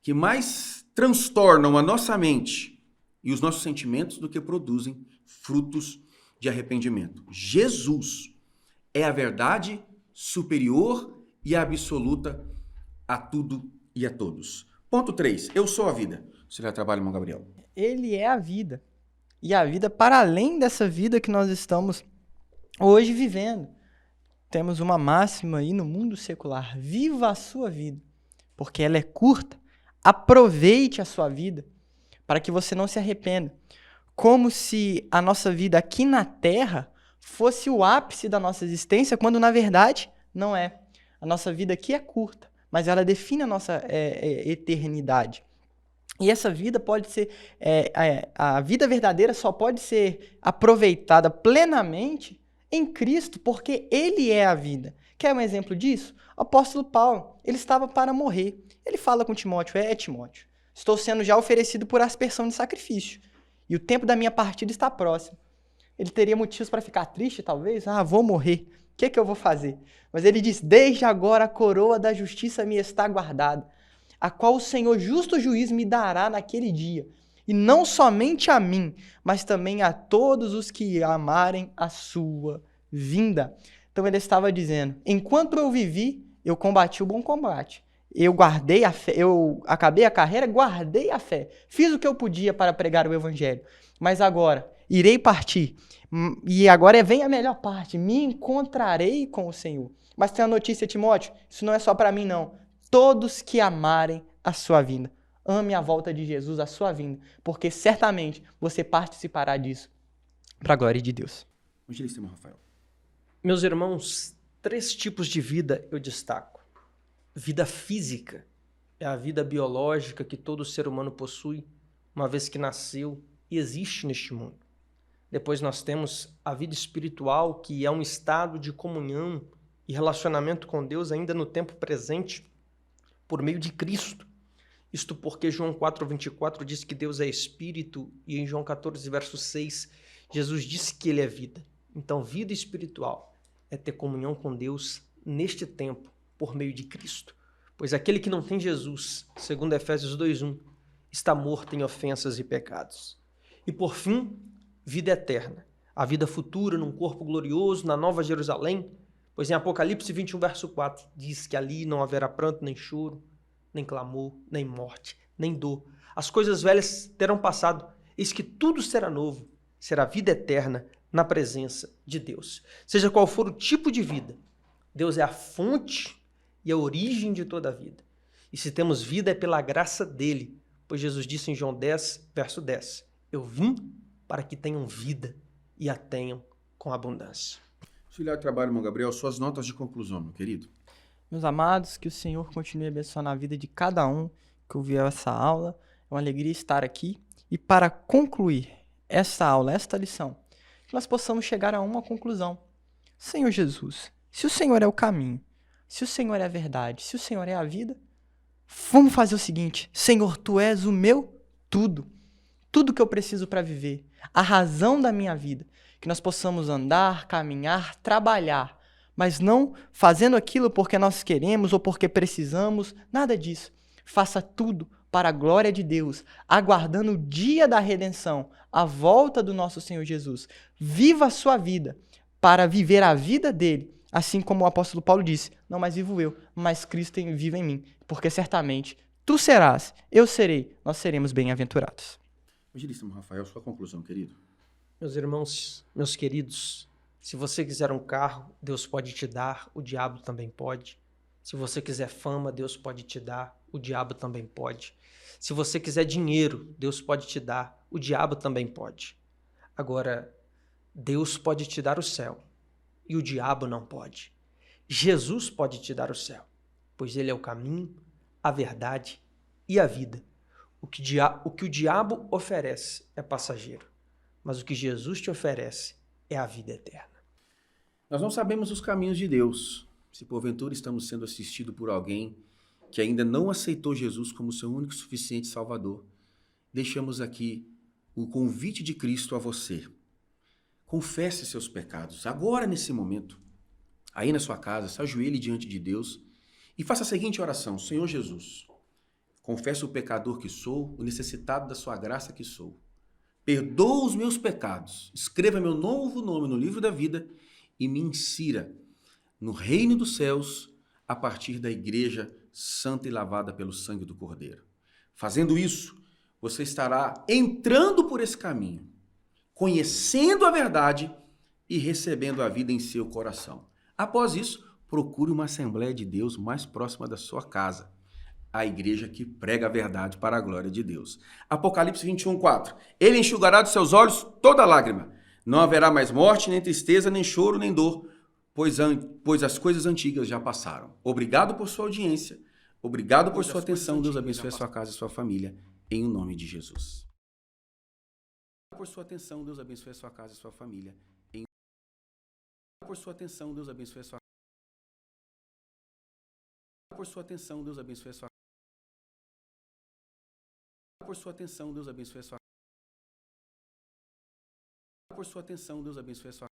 Speaker 1: que mais transtornam a nossa mente e os nossos sentimentos do que produzem frutos de arrependimento. Jesus é a verdade superior e absoluta a tudo e a todos. Ponto 3. Eu sou a vida. Você já trabalha, irmão Gabriel?
Speaker 2: Ele é a vida. E a vida para além dessa vida que nós estamos hoje vivendo. Temos uma máxima aí no mundo secular: viva a sua vida, porque ela é curta. Aproveite a sua vida para que você não se arrependa. Como se a nossa vida aqui na Terra fosse o ápice da nossa existência, quando na verdade não é. A nossa vida aqui é curta, mas ela define a nossa eternidade. E essa vida pode ser, a vida verdadeira só pode ser aproveitada plenamente em Cristo, porque Ele é a vida. Quer um exemplo disso? O apóstolo Paulo, ele estava para morrer. Ele fala com Timóteo, Timóteo, estou sendo já oferecido por aspersão de sacrifício, e o tempo da minha partida está próximo. Ele teria motivos para ficar triste, talvez? Vou morrer. O que eu vou fazer? Mas ele diz, desde agora a coroa da justiça me está guardada, a qual o Senhor justo juiz me dará naquele dia. E não somente a mim, mas também a todos os que amarem a sua vinda. Então ele estava dizendo, enquanto eu vivi, eu combati o bom combate. Eu guardei a fé, eu acabei a carreira, guardei a fé. Fiz o que eu podia para pregar o evangelho. Mas agora, irei partir. E agora vem a melhor parte, me encontrarei com o Senhor. Mas tem uma notícia, Timóteo, isso não é só para mim não. Todos que amarem a sua vinda. Ame a volta de Jesus, a sua vinda, porque certamente você participará disso para a glória de Deus.
Speaker 1: Evangelista irmão Rafael.
Speaker 3: Meus irmãos, 3 tipos de vida eu destaco. Vida física é a vida biológica que todo ser humano possui, uma vez que nasceu e existe neste mundo. Depois nós temos a vida espiritual, que é um estado de comunhão e relacionamento com Deus ainda no tempo presente, por meio de Cristo. Isto porque João 4,24 diz que Deus é Espírito e em João 14, verso 6, Jesus disse que Ele é vida. Então, vida espiritual é ter comunhão com Deus neste tempo, por meio de Cristo. Pois aquele que não tem Jesus, segundo Efésios 2,1, está morto em ofensas e pecados. E por fim, vida eterna, a vida futura num corpo glorioso, na Nova Jerusalém, pois em Apocalipse 21, verso 4, diz que ali não haverá pranto nem choro, nem clamor, nem morte, nem dor. As coisas velhas terão passado, eis que tudo será novo, será vida eterna na presença de Deus. Seja qual for o tipo de vida, Deus é a fonte e a origem de toda a vida. E se temos vida é pela graça dele, pois Jesus disse em João 10, verso 10, eu vim para que tenham vida e a tenham com abundância.
Speaker 1: Auxiliar de trabalho, irmão Gabriel, suas notas de conclusão, meu querido.
Speaker 2: Meus amados, que o Senhor continue abençoando a vida de cada um que ouviu essa aula. É uma alegria estar aqui. E para concluir essa aula, esta lição, que nós possamos chegar a uma conclusão. Senhor Jesus, se o Senhor é o caminho, se o Senhor é a verdade, se o Senhor é a vida, vamos fazer o seguinte, Senhor, Tu és o meu tudo. Tudo que eu preciso para viver, a razão da minha vida. Que nós possamos andar, caminhar, trabalhar, mas não fazendo aquilo porque nós queremos ou porque precisamos, nada disso. Faça tudo para a glória de Deus, aguardando o dia da redenção, a volta do nosso Senhor Jesus. Viva a sua vida para viver a vida dele, assim como o apóstolo Paulo disse, não mais vivo eu, mas Cristo vive em mim, porque certamente tu serás, eu serei, nós seremos bem-aventurados.
Speaker 1: Evangelista irmão Rafael, sua conclusão, querido.
Speaker 3: Meus irmãos, meus queridos, se você quiser um carro, Deus pode te dar, o diabo também pode. Se você quiser fama, Deus pode te dar, o diabo também pode. Se você quiser dinheiro, Deus pode te dar, o diabo também pode. Agora, Deus pode te dar o céu e o diabo não pode. Jesus pode te dar o céu, pois ele é o caminho, a verdade e a vida. O que o diabo oferece é passageiro, mas o que Jesus te oferece é a vida eterna.
Speaker 1: Nós não sabemos os caminhos de Deus. Se porventura estamos sendo assistidos por alguém que ainda não aceitou Jesus como seu único e suficiente Salvador, deixamos aqui o convite de Cristo a você. Confesse seus pecados, agora nesse momento. Aí na sua casa, se ajoelhe diante de Deus e faça a seguinte oração. Senhor Jesus, confesso o pecador que sou, o necessitado da sua graça que sou. Perdoa os meus pecados, escreva meu novo nome no livro da vida e me insira no reino dos céus a partir da igreja santa e lavada pelo sangue do Cordeiro. Fazendo isso, você estará entrando por esse caminho, conhecendo a verdade e recebendo a vida em seu coração. Após isso, procure uma Assembleia de Deus mais próxima da sua casa, a igreja que prega a verdade para a glória de Deus. Apocalipse 21:4. Ele enxugará dos seus olhos toda lágrima. Não haverá mais morte, nem tristeza, nem choro, nem dor, pois as coisas antigas já passaram. Obrigado por sua audiência. Obrigado por sua atenção. Deus abençoe a sua casa e sua família, em nome de Jesus. Por sua atenção, Deus abençoe a sua casa e sua família. Por sua atenção, Deus abençoe a sua por sua atenção, Deus abençoe a sua por sua atenção, Deus abençoe a sua por sua atenção, Deus abençoe a sua